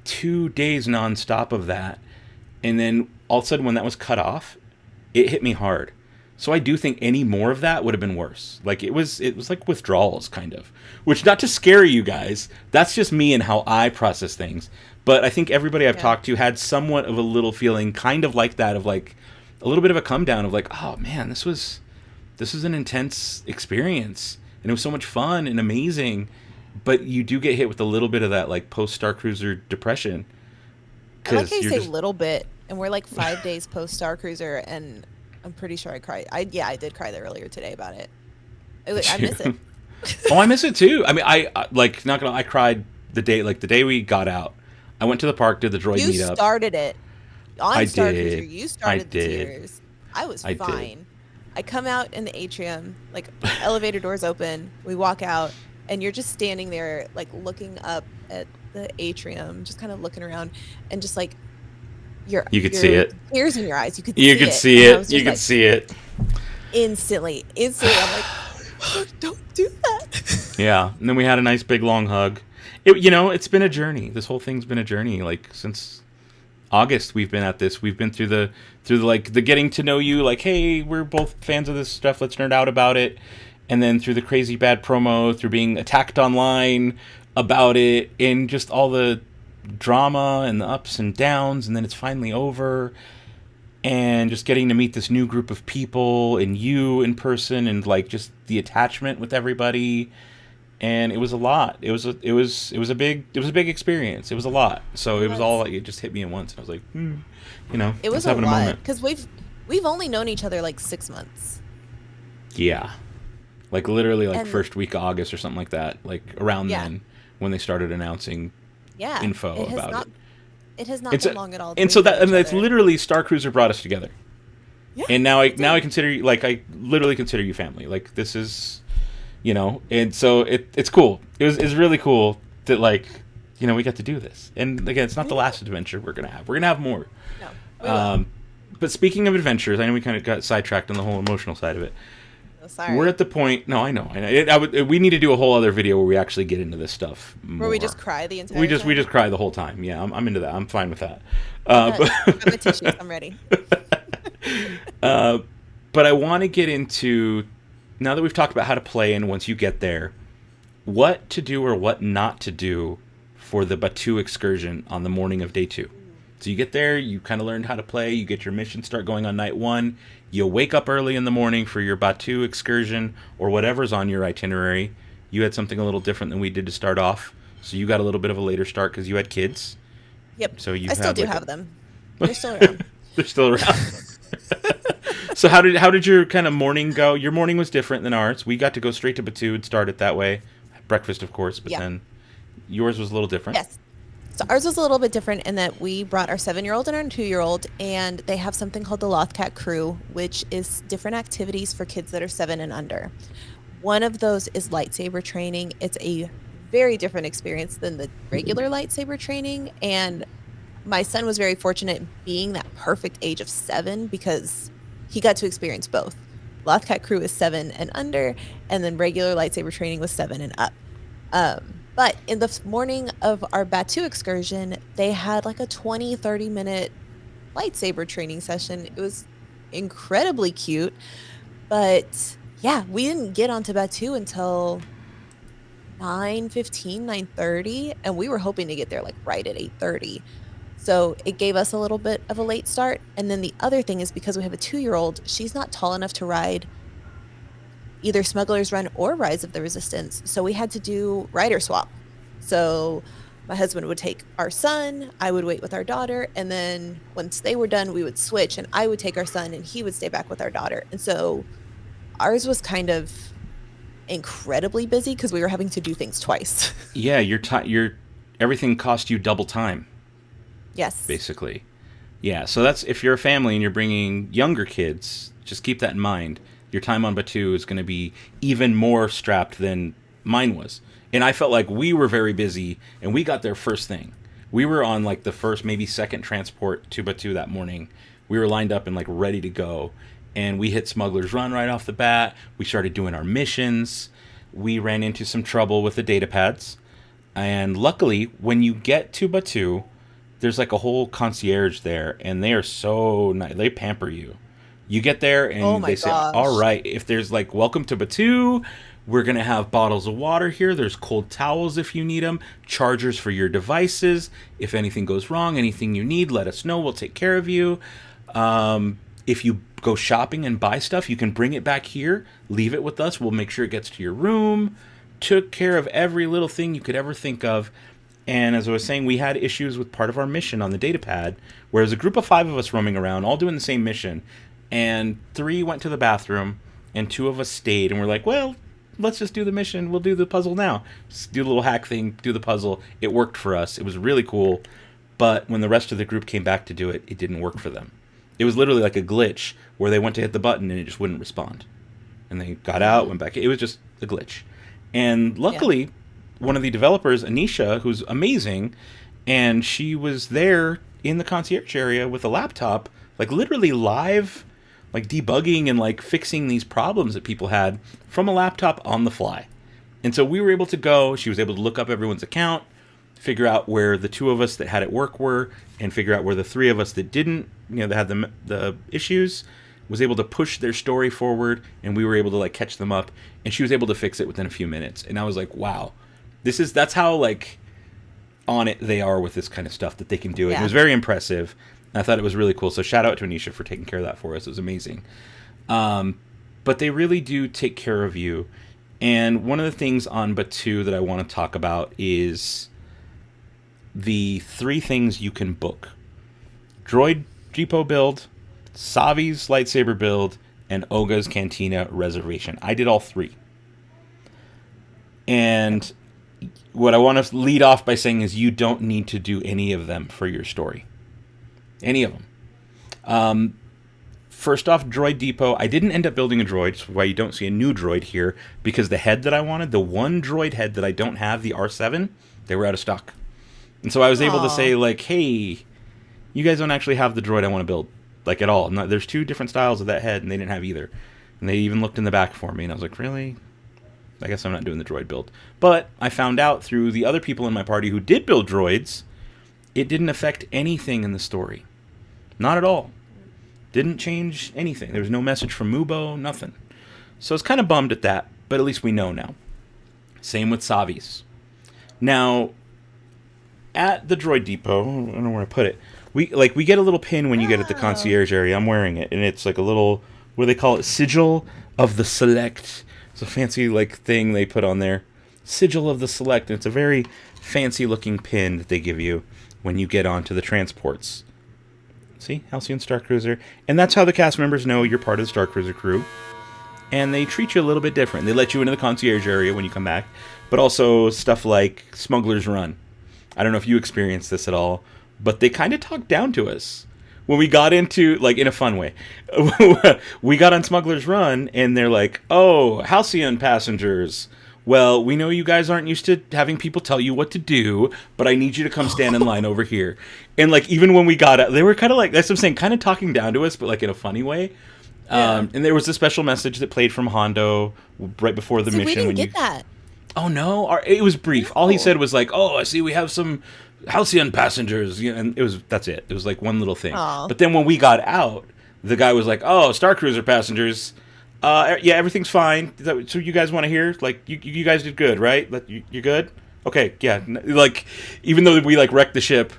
2 days nonstop of that. And then all of a sudden, when that was cut off, it hit me hard. So I do think any more of that would have been worse. Like it was like withdrawals kind of. Which, not to scare you guys, that's just me and how I process things. But I think everybody I've talked to had somewhat of a little feeling kind of like that, of like a little bit of a come down of like, oh man, this was an intense experience and it was so much fun and amazing. But you do get hit with a little bit of that like post-Starcruiser depression. I like how you say little bit, and we're like 5 days post-Starcruiser, and I'm pretty sure I cried. I did cry there earlier today about it. I miss it. Oh, I miss it too. I mean, I like, not gonna. I cried the day we got out. I went to the park, did the droid meetup. You started it on Starcruiser. Did. You started the did. tears. I was fine. Did. I come out in the atrium, like elevator doors open. We walk out, and you're just standing there, like looking up at the atrium, just kind of looking around, and just like you could see it. Tears in your eyes. You could see it. You could see it. Instantly. I'm like, oh, don't do that. Yeah, and then we had a nice big long hug. It's been a journey. This whole thing's been a journey. Like since August, we've been at this. We've been through the like the getting to know you. Like, hey, we're both fans of this stuff. Let's nerd out about it. And then through the crazy bad promo, through being attacked online about it, and just all the drama and the ups and downs, and then it's finally over. And just getting to meet this new group of people and you in person, and like just the attachment with everybody. And it was a lot. It was a big experience. It was a lot. So it was all like, it just hit me at once. I was like, it was a lot, because we've only known each other like 6 months. Yeah, like literally like first week of August or something like that. Like around then when they started announcing info about it. It has not been long at all. And so that's literally Starcruiser brought us together. Yeah. And now I consider you, like, I literally consider you family. Like this is, and so it's cool. It's really cool that, like, we got to do this. And again, it's not the last adventure we're gonna have. We're gonna have more. No. But speaking of adventures, I know we kind of got sidetracked on the whole emotional side of it. Oh, sorry. We're at the point. No, I know. We need to do a whole other video where we actually get into this stuff more. Where we just cry the entire time? We just cry the whole time. Yeah, I'm into that. I'm fine with that. I'm a tissue. I'm ready. But I want to get into, now that we've talked about how to play and once you get there, what to do or what not to do for the Batuu Excursion on the morning of day 2. So you get there, you kind of learned how to play, you get your mission start going on night 1, you wake up early in the morning for your Batuu Excursion or whatever's on your itinerary. You had something a little different than we did to start off, so you got a little bit of a later start because you had kids. Yep. So I still do have them. They're still around. They're still around. So how did your kind of morning go? Your morning was different than ours. We got to go straight to Batuu and start it that way. Breakfast, of course, but then yours was a little different. Yes. So ours was a little bit different in that we brought our 7-year-old and our 2-year-old, and they have something called the Lothcat Crew, which is different activities for kids that are 7 and under. One of those is lightsaber training. It's a very different experience than the regular lightsaber training, and my son was very fortunate being that perfect age of 7 because he got to experience both. Lothcat Crew is 7 and under, and then regular lightsaber training was 7 and up. But in the morning of our Batuu excursion, they had like a 20-30 minute lightsaber training session. It was incredibly cute. But yeah, we didn't get onto Batuu until 9:15, 9:30, and we were hoping to get there like right at 8:30. So it gave us a little bit of a late start. And then the other thing is, because we have a 2-year-old, she's not tall enough to ride either Smuggler's Run or Rise of the Resistance. So we had to do rider swap. So my husband would take our son, I would wait with our daughter, and then once they were done, we would switch, and I would take our son and he would stay back with our daughter. And so ours was kind of incredibly busy because we were having to do things twice. Yeah, everything cost you double time. Yes. Basically. Yeah, so that's, if you're a family and you're bringing younger kids, just keep that in mind. Your time on Batuu is going to be even more strapped than mine was. And I felt like we were very busy, and we got there first thing. We were on like the first, maybe second transport to Batuu that morning. We were lined up and like ready to go. And we hit Smuggler's Run right off the bat. We started doing our missions. We ran into some trouble with the datapads. And luckily, when you get to Batuu, there's like a whole concierge there, and they are so nice. They pamper you. You get there and Oh my they say, all gosh. right, if there's like, welcome to Batuu, we're going to have bottles of water here. There's cold towels if you need them, chargers for your devices. If anything goes wrong, anything you need, let us know. We'll take care of you. If you go shopping and buy stuff, you can bring it back here, leave it with us. We'll make sure it gets to your room. Took care of every little thing you could ever think of. And as I was saying, we had issues with part of our mission on the datapad, where there's a group of 5 of us roaming around, all doing the same mission. And 3 went to the bathroom, and 2 of us stayed. And we're like, well, let's just do the mission. We'll do the puzzle now. Just do the little hack thing, do the puzzle. It worked for us. It was really cool. But when the rest of the group came back to do it, it didn't work for them. It was literally like a glitch where they went to hit the button and it just wouldn't respond. And they got out, went back. It was just a glitch. And luckily, one of the developers, Anisha, who's amazing, and she was there in the concierge area with a laptop, like literally live, like debugging and like fixing these problems that people had from a laptop on the fly. And so we were able to go, she was able to look up everyone's account, figure out where the 2 of us that had it work were, and figure out where the 3 of us that didn't, that had the issues, was able to push their story forward, and we were able to like catch them up, and she was able to fix it within a few minutes. And I was like, wow, that's how like on it they are with this kind of stuff, that they can do it. Yeah. It was very impressive. And I thought it was really cool. So shout out to Anisha for taking care of that for us. It was amazing. But they really do take care of you. And one of the things on Batuu that I want to talk about is the 3 things you can book: Droid Depot build, Savi's lightsaber build, and Oga's Cantina reservation. I did all 3. And what I want to lead off by saying is you don't need to do any of them for your story. Any of them. First off, Droid Depot. I didn't end up building a droid, so why you don't see a new droid here, because the head that I wanted, the one droid head that I don't have, the R7, they were out of stock. And so I was able to say, like, hey, you guys don't actually have the droid I want to build, like, at all. There's 2 different styles of that head, and they didn't have either. And they even looked in the back for me, and I was like, really? I guess I'm not doing the droid build. But I found out through the other people in my party who did build droids, it didn't affect anything in the story. Not at all. Didn't change anything. There was no message from Mubo, nothing. So I was kind of bummed at that, but at least we know now. Same with Savi's. Now, at the Droid Depot, I don't know where I put it, we get a little pin when you get at the concierge area. I'm wearing it, and it's like a little, what do they call it? Sigil of the Select. It's a fancy like thing they put on there. Sigil of the Select, and it's a very fancy looking pin that they give you when you get onto the transports. See? Halcyon Starcruiser. And that's how the cast members know you're part of the Starcruiser crew. And they treat you a little bit different. They let you into the concierge area when you come back, but also stuff like Smuggler's Run. I don't know if you experienced this at all, but they kind of talked down to us. When we got into, like, in a fun way, we got on Smuggler's Run, and they're like, oh, Halcyon passengers, well, we know you guys aren't used to having people tell you what to do, but I need you to come stand in line over here. And, like, even when we got out, they were kind of like, that's what I'm saying, kind of talking down to us, but, like, in a funny way. Yeah. And there was a special message that played from Hondo right before the mission. We didn't get that. Oh, no? It was brief. No. All he said was like, oh, I see we have some Halcyon passengers. And that's it. It was like one little thing. Aww. But then when we got out, the guy was like, oh, Starcruiser passengers. Yeah, everything's fine. So you guys want to hear? Like, you guys did good, right? You're good? Okay, yeah. Like, even though we, like, wrecked the ship,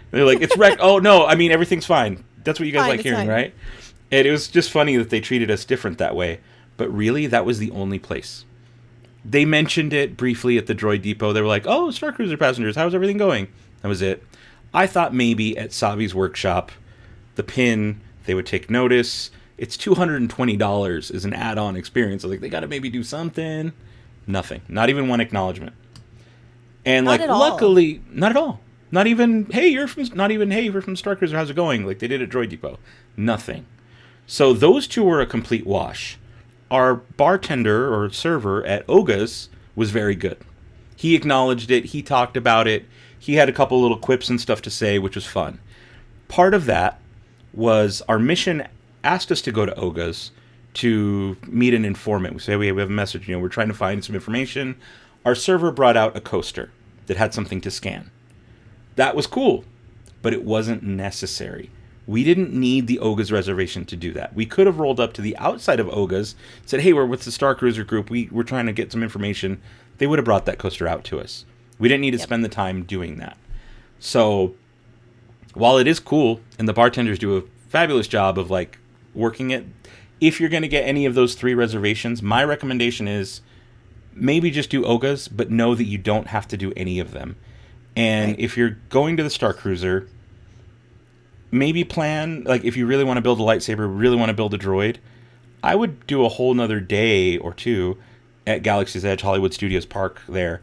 they're like, it's wrecked. Oh, no, I mean, everything's fine. That's what you guys like hearing, right? And it was just funny that they treated us different that way. But really, that was the only place. They mentioned it briefly at the Droid Depot. They were like, oh, Starcruiser passengers, how's everything going? That was it. I thought maybe at Savi's workshop, the pin, they would take notice. It's $220 as an add-on experience. I was like, they got to maybe do something. Nothing. Not even one acknowledgement. And not like, luckily, not at all. Not even, hey, you're from Starcruiser, how's it going? Like they did at Droid Depot. Nothing. So those 2 were a complete wash. Our bartender or server at Oga's was very good. He acknowledged it. He talked about it. He had a couple little quips and stuff to say, which was fun. Part of that was our mission asked us to go to Oga's to meet an informant. We say, we have a message, we're trying to find some information. Our server brought out a coaster that had something to scan. That was cool, but it wasn't necessary. We didn't need the Oga's reservation to do that. We could have rolled up to the outside of Oga's, said, hey, we're with the Starcruiser group. We're trying to get some information. They would have brought that coaster out to us. We didn't need to spend the time doing that. So while it is cool, and the bartenders do a fabulous job of like working it, if you're going to get any of those 3 reservations, my recommendation is maybe just do Oga's, but know that you don't have to do any of them. And if you're going to the Starcruiser, maybe plan, like if you really want to build a lightsaber, really want to build a droid, I would do a whole nother day or 2 at Galaxy's Edge, Hollywood Studios Park there,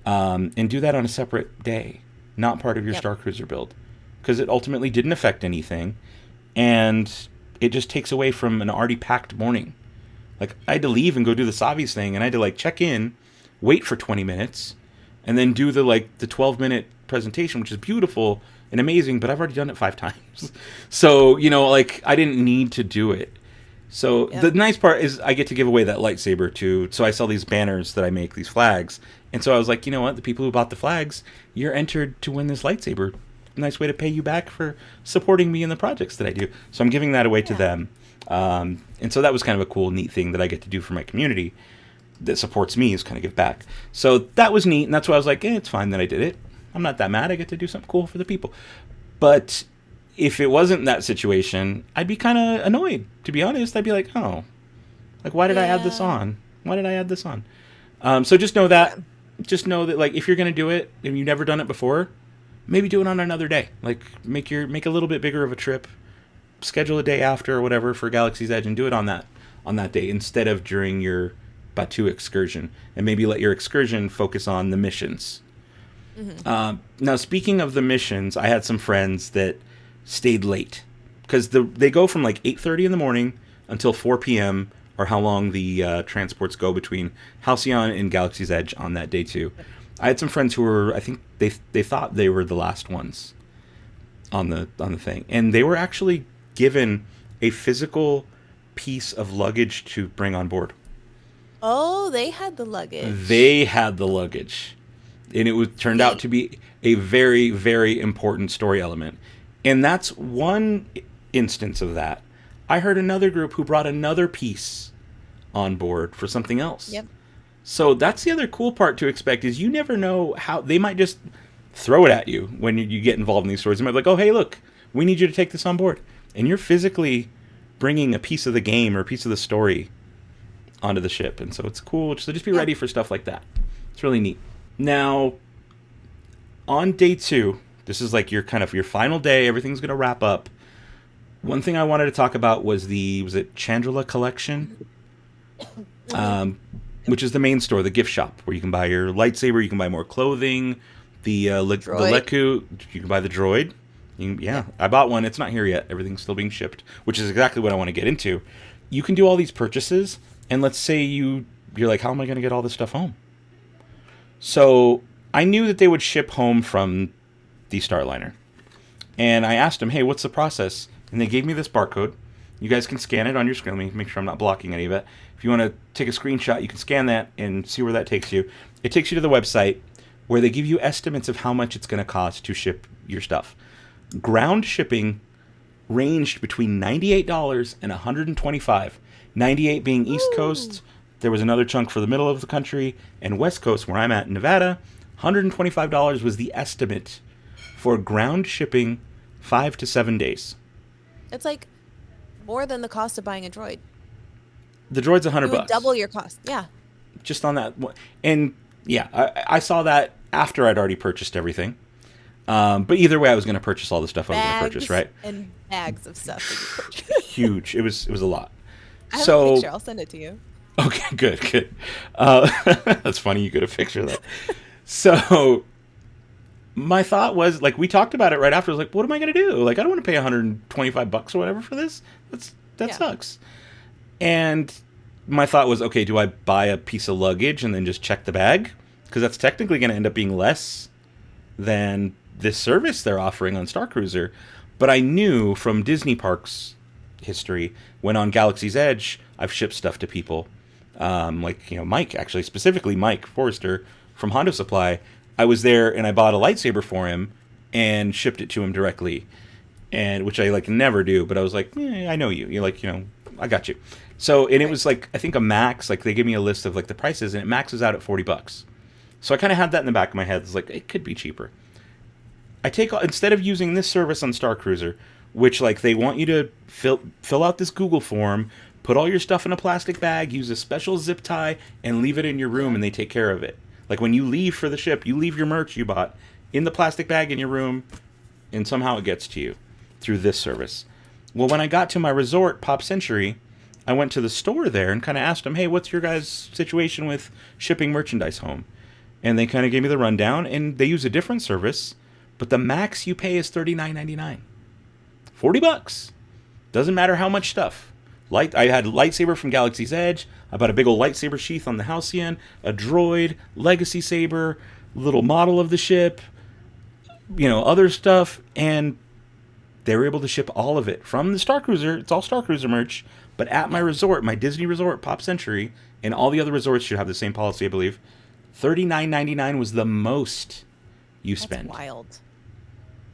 and do that on a separate day, not part of your Starcruiser build. Because it ultimately didn't affect anything, and it just takes away from an already packed morning. Like, I had to leave and go do the Savi's thing, and I had to, like, check in, wait for 20 minutes, and then do the 12-minute presentation, which is beautiful and amazing, but I've already done it 5 times. So, like, I didn't need to do it. So the nice part is I get to give away that lightsaber so I sell these banners that I make, these flags. And so I was like, you know what? The people who bought the flags, you're entered to win this lightsaber. Nice way to pay you back for supporting me in the projects that I do. So I'm giving that away to them. And so that was kind of a cool, neat thing that I get to do for my community that supports me, is kind of give back. So that was neat. And that's why I was like, it's fine that I did it. I'm not that mad. I get to do something cool for the people. But if it wasn't that situation, I'd be kind of annoyed, to be honest. I'd be like, oh, like, why did I add this on? Why did I add this on? So just know that. Just know that, like, if you're going to do it and you've never done it before, maybe do it on another day. Like, make a little bit bigger of a trip. Schedule a day after or whatever for Galaxy's Edge and do it on that day instead of during your Batuu Excursion. And maybe let your excursion focus on the missions. Mm-hmm. Now, speaking of the missions, I had some friends that stayed late because they go from like 8:30 in the morning until 4 p.m. or how long the transports go between Halcyon and Galaxy's Edge on that day too. I had some friends who were, I think they thought they were the last ones on the thing, and they were actually given a physical piece of luggage to bring on board. Oh, they had the luggage. They had the luggage, and it turned out to be a very, very important story element. And that's one instance of that. I heard another group who brought another piece on board for something else. Yep. So that's the other cool part to expect, is you never know how they might just throw it at you when you get involved in these stories. They might be like, oh, hey, look, we need you to take this on board. And you're physically bringing a piece of the game or a piece of the story onto the ship. And so it's cool. So just be ready for stuff like that. It's really neat. Now, on day 2, this is like your final day. Everything's going to wrap up. One thing I wanted to talk about was was it Chandrila Collection? Which is the main store, the gift shop, where you can buy your lightsaber, you can buy more clothing, the Leku, you can buy the droid. I bought one. It's not here yet. Everything's still being shipped, which is exactly what I want to get into. You can do all these purchases, and let's say you're like, how am I going to get all this stuff home? So I knew that they would ship home from the Starliner. And I asked them, hey, what's the process? And they gave me this barcode. You guys can scan it on your screen. Let me make sure I'm not blocking any of it. If you want to take a screenshot, you can scan that and see where that takes you. It takes you to the website where they give you estimates of how much it's going to cost to ship your stuff. Ground shipping ranged between $98 and $125. $98 being East Coast. There was another chunk for the middle of the country. And West Coast, where I'm at in Nevada, $125 was the estimate for ground shipping 5 to 7 days. It's like more than the cost of buying a droid. The droid's $100. Double your cost. Yeah. Just on that. And yeah, I saw that after I'd already purchased everything. But either way, I was going to purchase all the stuff I was going to purchase, right? And bags of stuff. Huge. It was a lot. I have a picture. I'll send it to you. Okay, good. That's funny. You get a picture of that. So my thought was, like, we talked about it right after. I was like, what am I going to do? Like, I don't want to pay $125 or whatever for this. That sucks. And my thought was, okay, do I buy a piece of luggage and then just check the bag? Because that's technically going to end up being less than this service they're offering on Starcruiser. But I knew from Disney Parks history, when on Galaxy's Edge, I've shipped stuff to people. Mike, actually, specifically Mike Forrester from Hondo Supply. I was there and I bought a lightsaber for him and shipped it to him directly. and which I like never do, but I was like, I know you. You're like, I got you. So, and it was like, I think a max, like they give me a list of like the prices, and it maxes out at $40. So I kind of had that in the back of my head. It's like, it could be cheaper. Instead of using this service on Starcruiser, which like they want you to fill out this Google form, put all your stuff in a plastic bag, use a special zip tie, and leave it in your room, and they take care of it. Like when you leave for the ship, you leave your merch you bought in the plastic bag in your room, and somehow it gets to you through this service. Well, when I got to my resort, Pop Century, I went to the store there and kind of asked them, hey, what's your guys' situation with shipping merchandise home? And they kind of gave me the rundown, and they use a different service, but the max you pay is $39.99. $40. Doesn't matter how much stuff. I had a lightsaber from Galaxy's Edge. I bought a big old lightsaber sheath on the Halcyon, a droid, legacy saber, little model of the ship, other stuff, and they were able to ship all of it from the Starcruiser. It's all Starcruiser merch, but at my resort, my Disney resort, Pop Century, and all the other resorts should have the same policy, I believe. $39.99 was the most you spend. That's wild.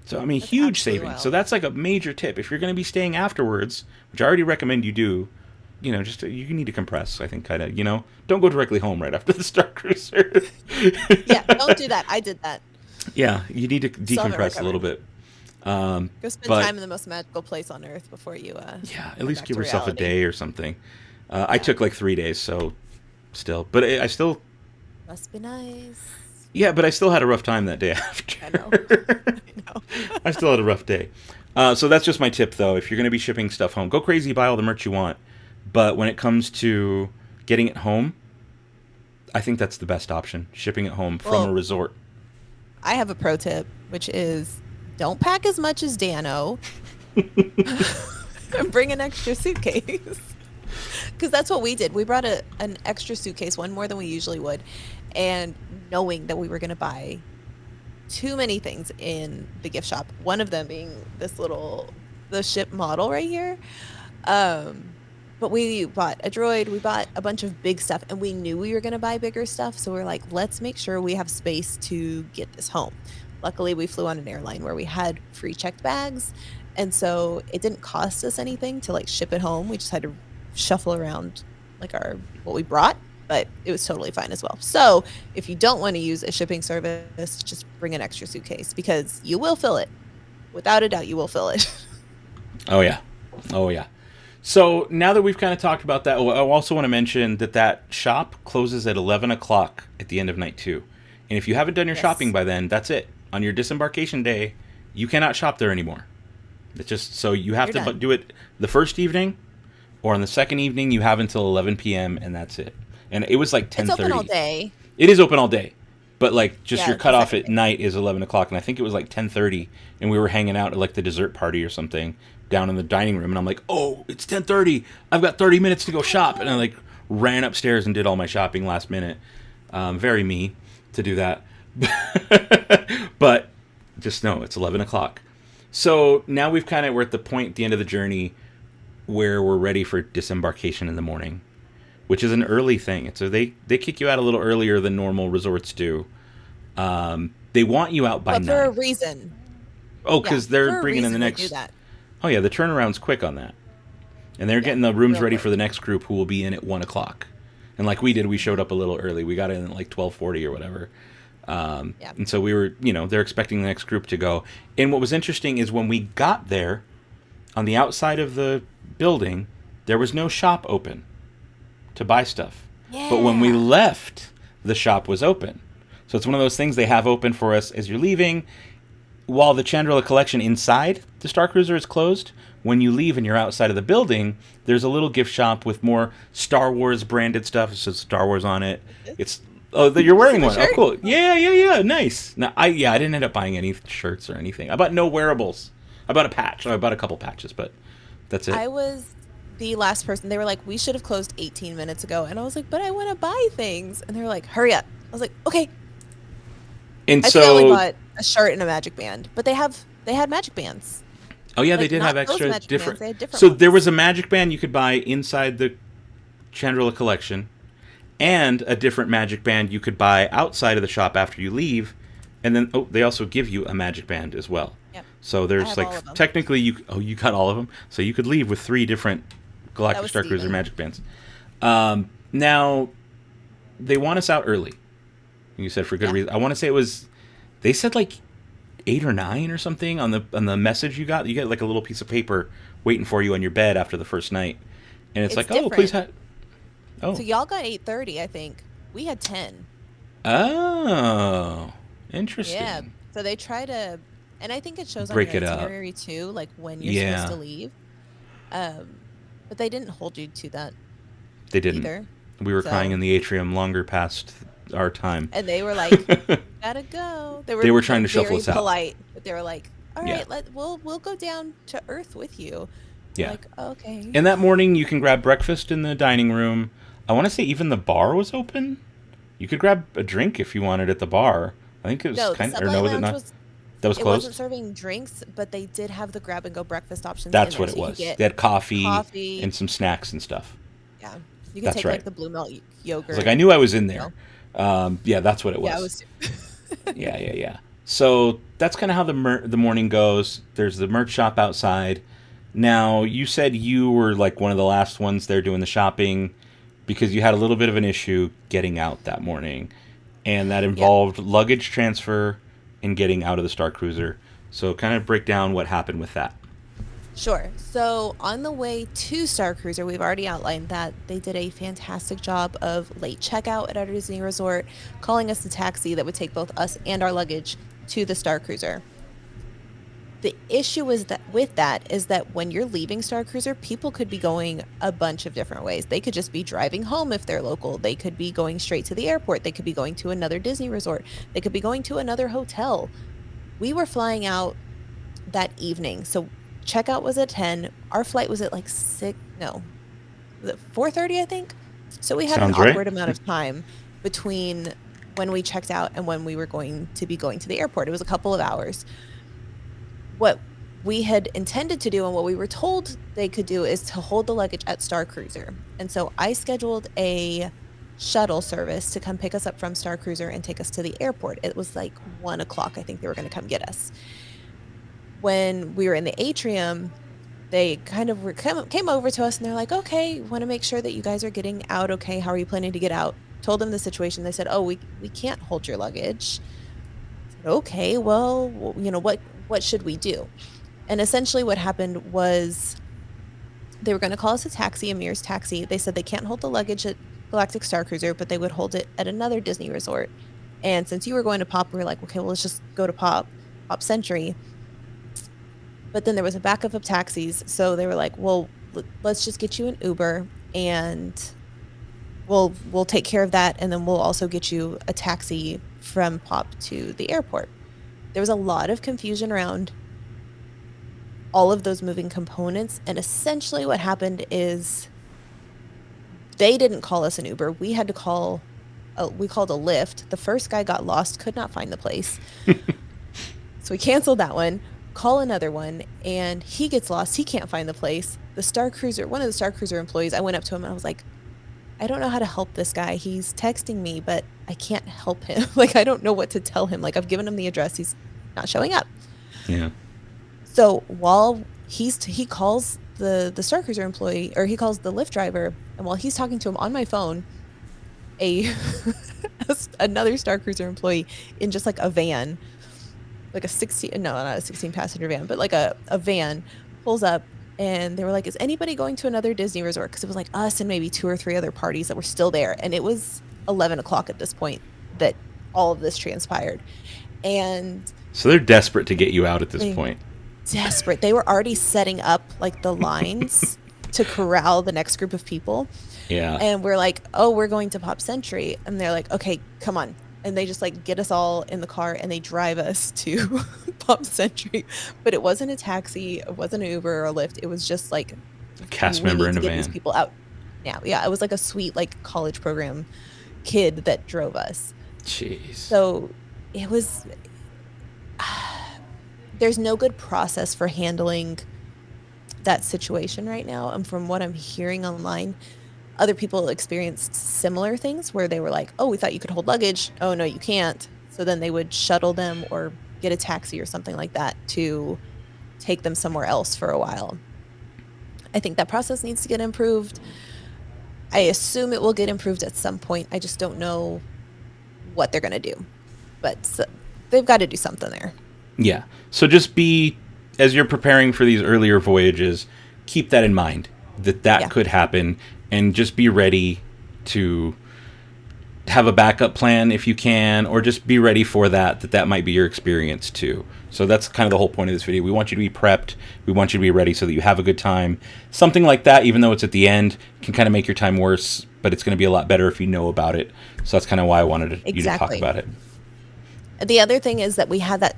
So, I mean, that's huge savings. Wild. So that's like a major tip. If you're going to be staying afterwards, which I already recommend you do, you need to compress, I think, kind of, don't go directly home right after the Starcruiser. Yeah, don't do that. I did that. Yeah, you need to decompress a little bit. Go spend time in the most magical place on Earth before you... at least give yourself a day or something. I took like 3 days, so still. But I still... Must be nice. Yeah, but I still had a rough time that day after. I know. I still had a rough day. So that's just my tip, though. If you're going to be shipping stuff home, go crazy, buy all the merch you want. But when it comes to getting it home, I think that's the best option, shipping it home from a resort. I have a pro tip, which is don't pack as much as Dano. Bring an extra suitcase. Because that's what we did. We brought an extra suitcase, one more than we usually would. And knowing that we were going to buy too many things in the gift shop, one of them being the ship model right here. But we bought a droid, we bought a bunch of big stuff, and we knew we were going to buy bigger stuff. So we're like, let's make sure we have space to get this home. Luckily, we flew on an airline where we had free checked bags. And so it didn't cost us anything to like ship it home. We just had to shuffle around like what we brought. But it was totally fine as well. So if you don't want to use a shipping service, just bring an extra suitcase because you will fill it. Without a doubt, you will fill it. Oh, yeah. So now that we've kind of talked about that, I also want to mention that shop closes at 11 o'clock at the end of night 2. And if you haven't done your shopping by then, that's it. On your disembarkation day, you cannot shop there anymore. It's just so you have to do it the first evening, or on the second evening, you have until 11 p.m., and that's it. And it was like 10:30. It's open all day. It is open all day. But like just your cutoff at night is 11 o'clock. And I think it was like 10:30. And we were hanging out at like the dessert party or something down in the dining room. And I'm like, oh, it's 10:30. I've got 30 minutes to go shop. And I like ran upstairs and did all my shopping last minute. Very me to do that. But just know it's 11 o'clock. So now we're at the point at the end of the journey where we're ready for disembarkation in the morning, which is an early thing. So they kick you out a little earlier than normal resorts do. They want you out by 9. For a reason. Oh, because they're bringing in the next... Do that. Oh, yeah, the turnaround's quick on that. And they're getting the rooms ready for the next group who will be in at 1 o'clock. And like we did, we showed up a little early. We got in at like 12:40 or whatever. And so we were, they're expecting the next group to go. And what was interesting is when we got there, on the outside of the building, there was no shop open to buy stuff. Yeah. But when we left, the shop was open. So it's one of those things they have open for us as you're leaving. While the Chandrila collection inside the Starcruiser is closed, when you leave and you're outside of the building, there's a little gift shop with more Star Wars branded stuff. It says Star Wars on it. You're wearing one. Oh, cool. Yeah. Nice. Now, I didn't end up buying any shirts or anything. I bought no wearables. I bought a patch. I bought a couple patches, but that's it. I was the last person. They were like, we should have closed 18 minutes ago. And I was like, but I want to buy things. And they were like, hurry up. I was like, okay. And I think I only bought a shirt and a magic band, but they had magic bands. Oh yeah, they did have extra different. They had different so ones. There was a magic band you could buy inside the Chandrila collection, and a different magic band you could buy outside of the shop after you leave, And then they also give you a magic band as well. Yep. So I there's have all of like them. technically you got all of them. So you could leave with 3 different That Galactic was Starcruiser Steven. magic bands. Now they want us out early. You said for good Yeah. reason. I want to say it was they said like 8 or 9 or something on the message you got. You get like a little piece of paper waiting for you on your bed after the first night, and it's It's like, oh, please, different. So oh, y'all got 8:30, I think. We had 10. oh, Yeah. interesting. So they try to, and I think it shows on your Break it up. itinerary too, like when you're supposed to Yeah, leave. Um, but they didn't hold you to that they didn't. either. We were crying So, in the atrium longer past our time. and they were like, "Gotta go." They They were were like trying to shuffle very us out. polite, but they were like, "All Yeah, right, we'll go down to Earth with you." We're yeah. like, "Okay." And that morning, you can grab breakfast in the dining room. I want to say even the bar was open. You could grab a drink if you wanted at the bar. I think it was No, the kind of, or Subway no, was it Lounge not? was. That was It wasn't closed? serving drinks, but they did have the grab and go breakfast options in That's there, what so it you could was. get They had coffee coffee. and some snacks and stuff. Yeah, you could That's take like right. the blue milk I was yogurt. like, I knew I was in You know, there. Yeah, that's what it yeah, I was. was too. Yeah, yeah, yeah. So that's kind of how the morning goes. There's the merch shop outside. Now, you said you were like one of the last ones there doing the shopping because you had a little bit of an issue getting out that morning, and that Yeah, involved luggage transfer and getting out of the Star Cruiser. So, kind of break down what happened with that. sure. So on the way to Star Cruiser, we've already outlined that they did a fantastic job of late checkout at our Disney resort, calling us a taxi that would take both us and our luggage to the Star Cruiser. The issue is that with that is that when you're leaving Star Cruiser, people could be going a bunch of different ways. They could just be driving home if they're local. They could be going straight to the airport. They could be going to another Disney resort. They could be going to another hotel. We were flying out that evening. So checkout was at 10. Our flight was at like 6, no, was it 4:30, I think. So we had an Sounds right. awkward amount of time between when we checked out and when we were going to be going to the airport. It was a couple of hours. What we had intended to do and what we were told they could do is to hold the luggage at Star Cruiser. And so I scheduled a shuttle service to come pick us up from Star Cruiser and take us to the airport. It was like 1 o'clock. I think they were going to come get us. When we were in the atrium, they kind of came over to us and they're like, "Okay, want to make sure that you guys are getting out okay. How are you planning to get out?" Told them the situation. They said, "Oh, we can't hold your luggage." I said, "Okay, well, what should we do?" And essentially what happened was they were going to call us a taxi, Amir's taxi. They said they can't hold the luggage at Galactic Starcruiser, but they would hold it at another Disney resort. And since you were going to Pop, we were like, "Okay, well, let's just go to Pop Century." But then there was a backup of taxis, so they were like, "Well, let's just get you an Uber and we'll take care of that, and then we'll also get you a taxi from Pop to the airport." There was a lot of confusion around all of those moving components, and essentially what happened is they didn't call us an Uber. We had to we called a Lyft. The first guy got lost, could not find the place. So we canceled that one, call another one, and he gets lost. He can't find the place. One of the Star Cruiser employees, I went up to him and I was like, "I don't know how to help this guy. He's texting me, but I can't help him." Like, I don't know what to tell him. Like, I've given him the address. He's not showing up. Yeah. So while he calls the Star Cruiser employee, or he calls the Lyft driver, and while he's talking to him on my phone, a another Star Cruiser employee in just like a van, like a 16, no, not a 16 passenger van, but like a van pulls up, and they were like, "Is anybody going to another Disney resort?" Because it was like us and maybe 2 or 3 other parties that were still there. And it was 11 o'clock at this point that all of this transpired. And So they're desperate to get you out at this they point. desperate. They were already setting up like the lines to corral the next group of people. Yeah. And we're like, "Oh, we're going to Pop Century." And they're like, "Okay, come on." And they just like get us all in the car and they drive us to Pop Century. But it wasn't a taxi, it wasn't an Uber or a Lyft. It was just like, A cast "We member need in to a get these van. people out now." Yeah, it was like a sweet like college program kid that drove us. Jeez. So it was there's no good process for handling that situation right now. And from what I'm hearing online, other people experienced similar things where they were like, "Oh, we thought you could hold luggage. Oh, no, you can't." So then they would shuttle them or get a taxi or something like that to take them somewhere else for a while. I think that process needs to get improved. I assume it will get improved at some point. I just don't know what they're going to do. But they've got to do something there. Yeah. So just as you're preparing for these earlier voyages, keep that in mind, that could happen, and just be ready to have a backup plan if you can, or just be ready for that might be your experience too. So that's kind of the whole point of this video. We want you to be prepped. We want you to be ready so that you have a good time. Something like that, even though it's at the end, can kind of make your time worse, but it's going to be a lot better if you know about it. So that's kind of why I wanted you to talk about it. The other thing is that we had that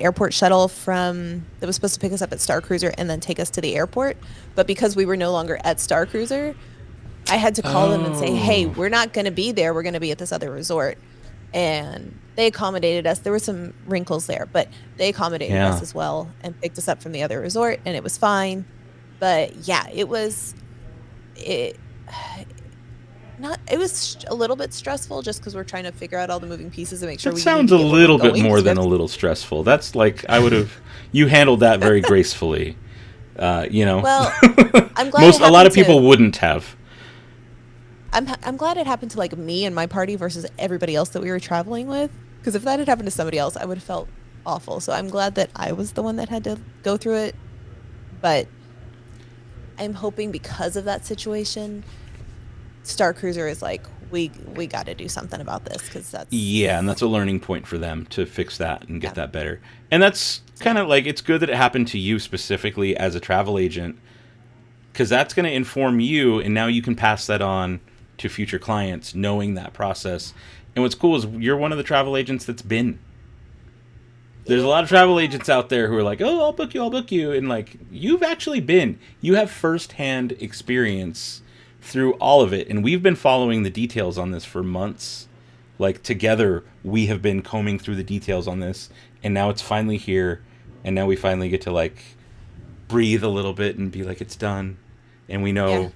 airport shuttle that was supposed to pick us up at Starcruiser and then take us to the airport. But because we were no longer at Starcruiser, I had to call them and say, hey, we're not going to be there. We're going to be at this other resort. And they accommodated us. There were some wrinkles there, but they accommodated us as well and picked us up from the other resort, and it was fine. But yeah, it was a little bit stressful just because we're trying to figure out all the moving pieces and make sure It sounds a little bit more than a little stressful. That's like, you handled that very gracefully. Well, I'm glad a lot of people wouldn't have. I'm glad it happened to like me and my party versus everybody else that we were traveling with. Because if that had happened to somebody else, I would have felt awful. So I'm glad that I was the one that had to go through it. But I'm hoping because of that situation, Starcruiser is like, we got to do something about this, because that's and that's a learning point for them to fix that and get that better. And that's kind of like, it's good that it happened to you specifically as a travel agent, because that's going to inform you, and now you can pass that on to future clients knowing that process. And what's cool is you're one of the travel agents that's been. There's a lot of travel agents out there who are like, oh, I'll book you, and like, you've actually been. You have firsthand experience through all of it, and we've been following the details on this for months. Like, together we have been combing through the details on this, and now it's finally here, and now we finally get to like breathe a little bit and be like, it's done, and we know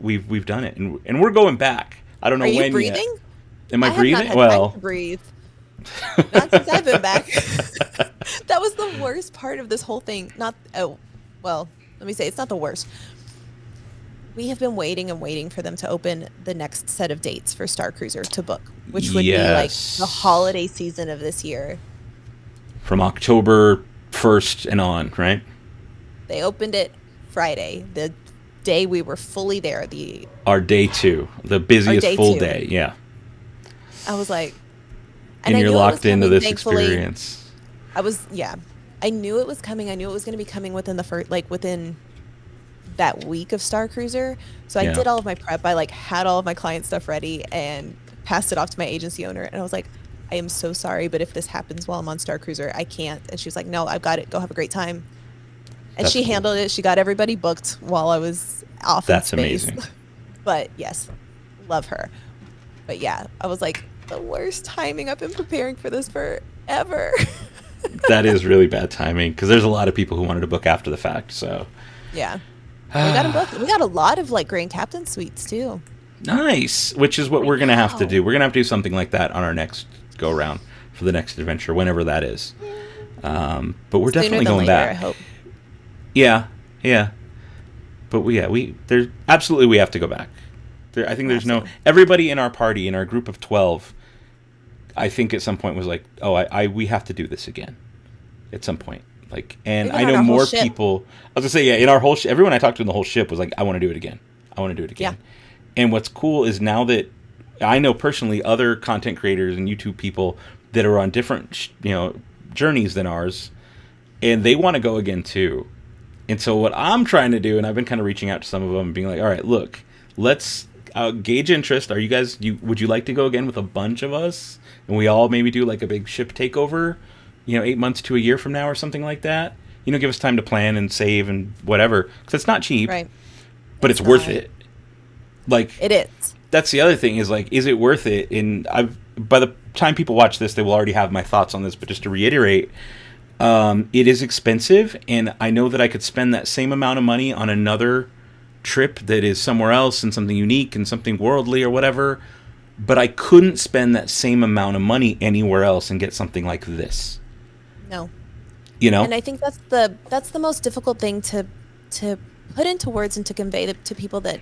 we've done it, and we're going back. I don't know when yet. Are you breathing? Am I breathing? Have not had time to breathe. Not since I've been back. That was the worst part of this whole thing. Let me say, it's not the worst. We have been waiting and waiting for them to open the next set of dates for Starcruiser to book, which would be like the holiday season of this year. From October 1st and on, right? They opened it Friday, the day we were fully there. Our day 2, the busiest full day, yeah. I was like... And you're locked into this experience. I knew it was coming. I knew it was going to be coming within within that week of Starcruiser. So I did all of my prep. I had all of my client stuff ready and passed it off to my agency owner. And I was like, I am so sorry, but if this happens while I'm on Starcruiser, I can't. And she was like, no, I've got it. Go have a great time. And she handled it. She got everybody booked while I was off in space. That's amazing. But yes, love her. But yeah, I was like, the worst timing. I've been preparing for this forever. That is really bad timing, because there's a lot of people who wanted to book after the fact. So yeah, we got them booked. We got a lot of Grand Captain suites too. Nice, which is what we're gonna have to do. We're gonna have to do something like that on our next go around for the next adventure, whenever that is. But we're definitely going back. I hope. Yeah. But we have to go back. I think there's everybody in our party, in our group of 12, I think at some point was like, we have to do this again at some point. And even I know more people. I was gonna say, in our whole everyone I talked to in the whole ship was like, I want to do it again. Yeah. And what's cool is now that I know personally other content creators and YouTube people that are on different journeys than ours, and they want to go again too. And so what I'm trying to do, and I've been kind of reaching out to some of them and being like, all right, look, let's gauge interest. Are you guys, would you like to go again with a bunch of us? And we all maybe do like a big ship takeover, 8 months to a year from now or something like that. Give us time to plan and save and whatever. Because it's not cheap, right? But it's worth it. It is. That's the other thing is is it worth it? And by the time people watch this, they will already have my thoughts on this. But just to reiterate, it is expensive, and I know that I could spend that same amount of money on another trip that is somewhere else and something unique and something worldly or whatever, but I couldn't spend that same amount of money anywhere else and get something like this. No. You know? And I think that's the most difficult thing to put into words and to convey to people that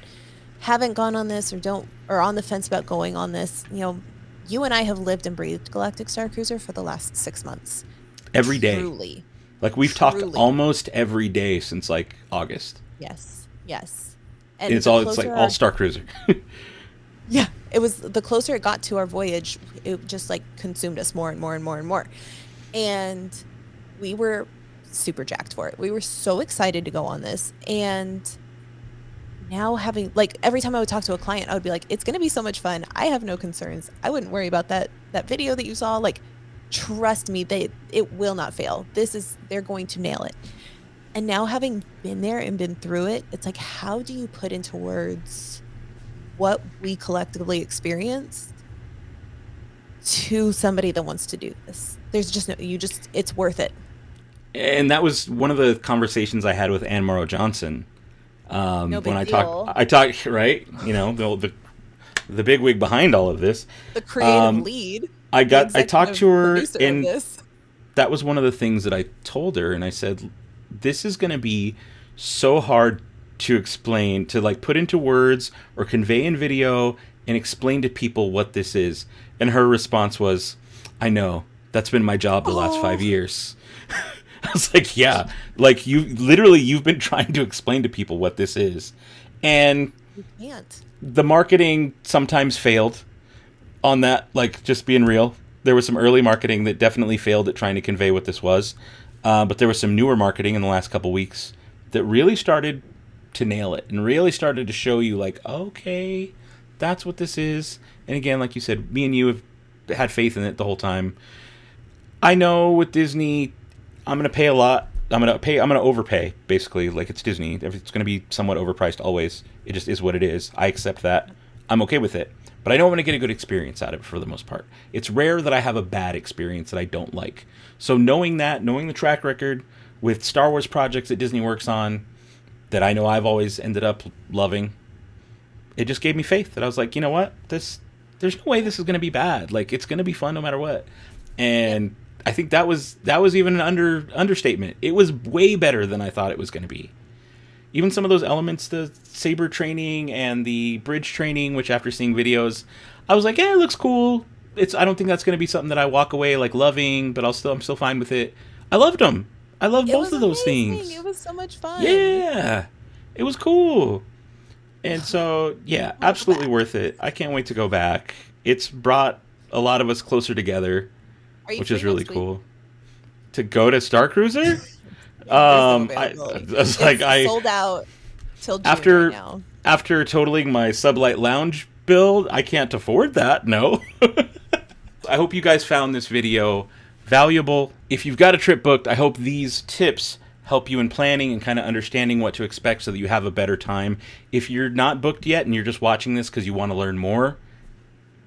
haven't gone on this or don't or on the fence about going on this. You know, you and I have lived and breathed Galactic Starcruiser for the last 6 months. Every day. Truly. Like we've talked almost every day since like August. Yes. Yes. And it's like all Starcruiser. Yeah. It was the closer it got to our voyage, it just like consumed us more and more and more and more. And we were super jacked for it. We were so excited to go on this. And now having, like, every time I would talk to a client, I would be like, it's going to be so much fun. I have no concerns. I wouldn't worry about that video that you saw. Like, trust me, it will not fail. They're going to nail it. And now having been there and been through it, it's like, how do you put into words what we collectively experienced to somebody that wants to do this? There's just it's worth it. And that was one of the conversations I had with Ann Morrow Johnson. No big when deal. I talked, right? You know, the big wig behind all of this. The creative lead. I talked to her, and this. That was one of the things that I told her, and I said, this is going to be so hard to explain, to like put into words or convey in video and explain to people what this is. And her response was, I know, that's been my job the last 5 years. I was like, yeah, like you've been trying to explain to people what this is. And you can't. The marketing sometimes failed on that, like just being real. There was some early marketing that definitely failed at trying to convey what this was. But there was some newer marketing in the last couple weeks that really started to nail it and really started to show you like, okay, that's what this is. And again, like you said, me and you have had faith in it the whole time. I know with Disney, I'm going to pay a lot. I'm going to overpay, basically. Like, it's Disney. It's going to be somewhat overpriced always. It just is what it is. I accept that. I'm okay with it. But I know I'm going to get a good experience out of it for the most part. It's rare that I have a bad experience that I don't like. So knowing the track record with Star Wars projects that Disney works on, that I know I've always ended up loving, it just gave me faith that I was like, you know what? There's no way this is going to be bad. Like, it's going to be fun no matter what. And I think that was even an understatement. It was way better than I thought it was going to be. Even some of those elements, the saber training and the bridge training, which after seeing videos, I was like, yeah, it looks cool. I don't think that's going to be something that I walk away like loving, but I'm still fine with it. I loved them. I loved both of those things. It was so much fun. Yeah, it was cool. And so, yeah, absolutely worth it. I can't wait to go back. It's brought a lot of us closer together, which is really cool. To go to Starcruiser? I was like, sold out till June right now. After totaling my Sublight Lounge build, I can't afford that. No. I hope you guys found this video valuable. If you've got a trip booked, I hope these tips help you in planning and kind of understanding what to expect so that you have a better time. If you're not booked yet and you're just watching this because you want to learn more,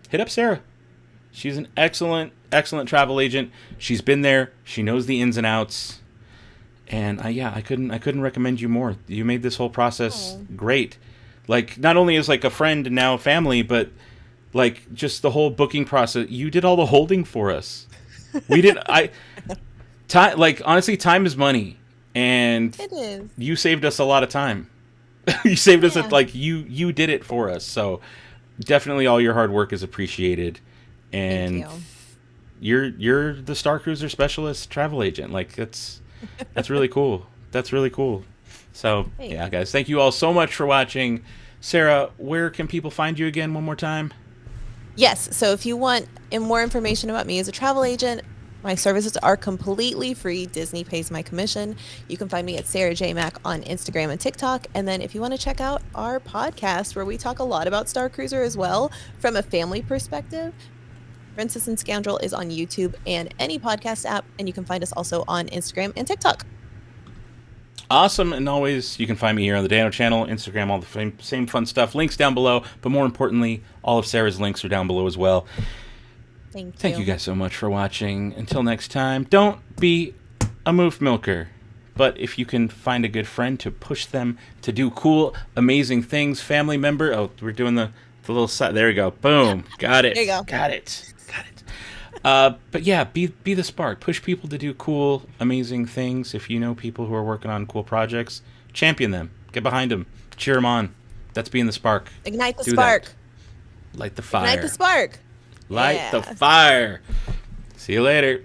hit up Sarah. She's an excellent travel agent. She's been there. She knows the ins and outs. And I couldn't recommend you more. You made this whole process great. Like, not only as like a friend and now family, but like just the whole booking process. You did all the holding for us. We did. Time, like, honestly, time is money, and it is. You saved us a lot of time. You saved us like you did it for us. So definitely, all your hard work is appreciated. And you're the Starcruiser specialist travel agent. Like, that's really cool. That's really cool. So, yeah, guys, thank you all so much for watching. Sarah, where can people find you again one more time? Yes, so if you want more information about me as a travel agent, my services are completely free. Disney pays my commission. You can find me at SaraJayMac on Instagram and TikTok. And then if you want to check out our podcast, where we talk a lot about Starcruiser as well, from a family perspective, Princess and Scoundrel is on YouTube and any podcast app, and you can find us also on Instagram and TikTok. Awesome, and always you can find me here on the Dano channel, Instagram, all the same fun stuff. Links down below, but more importantly, all of Sarah's links are down below as well. Thank you guys so much for watching. Until next time, don't be a moof milker, but if you can find a good friend to push them to do cool, amazing things, family member. Oh, we're doing the The little side. There we go. Boom. Got it. There you go. Got it. But yeah, be the spark. Push people to do cool, amazing things. If you know people who are working on cool projects, champion them. Get behind them. Cheer them on. That's being the spark. Ignite the Do spark. that. Light the fire. Ignite the spark. Light the fire. See you later.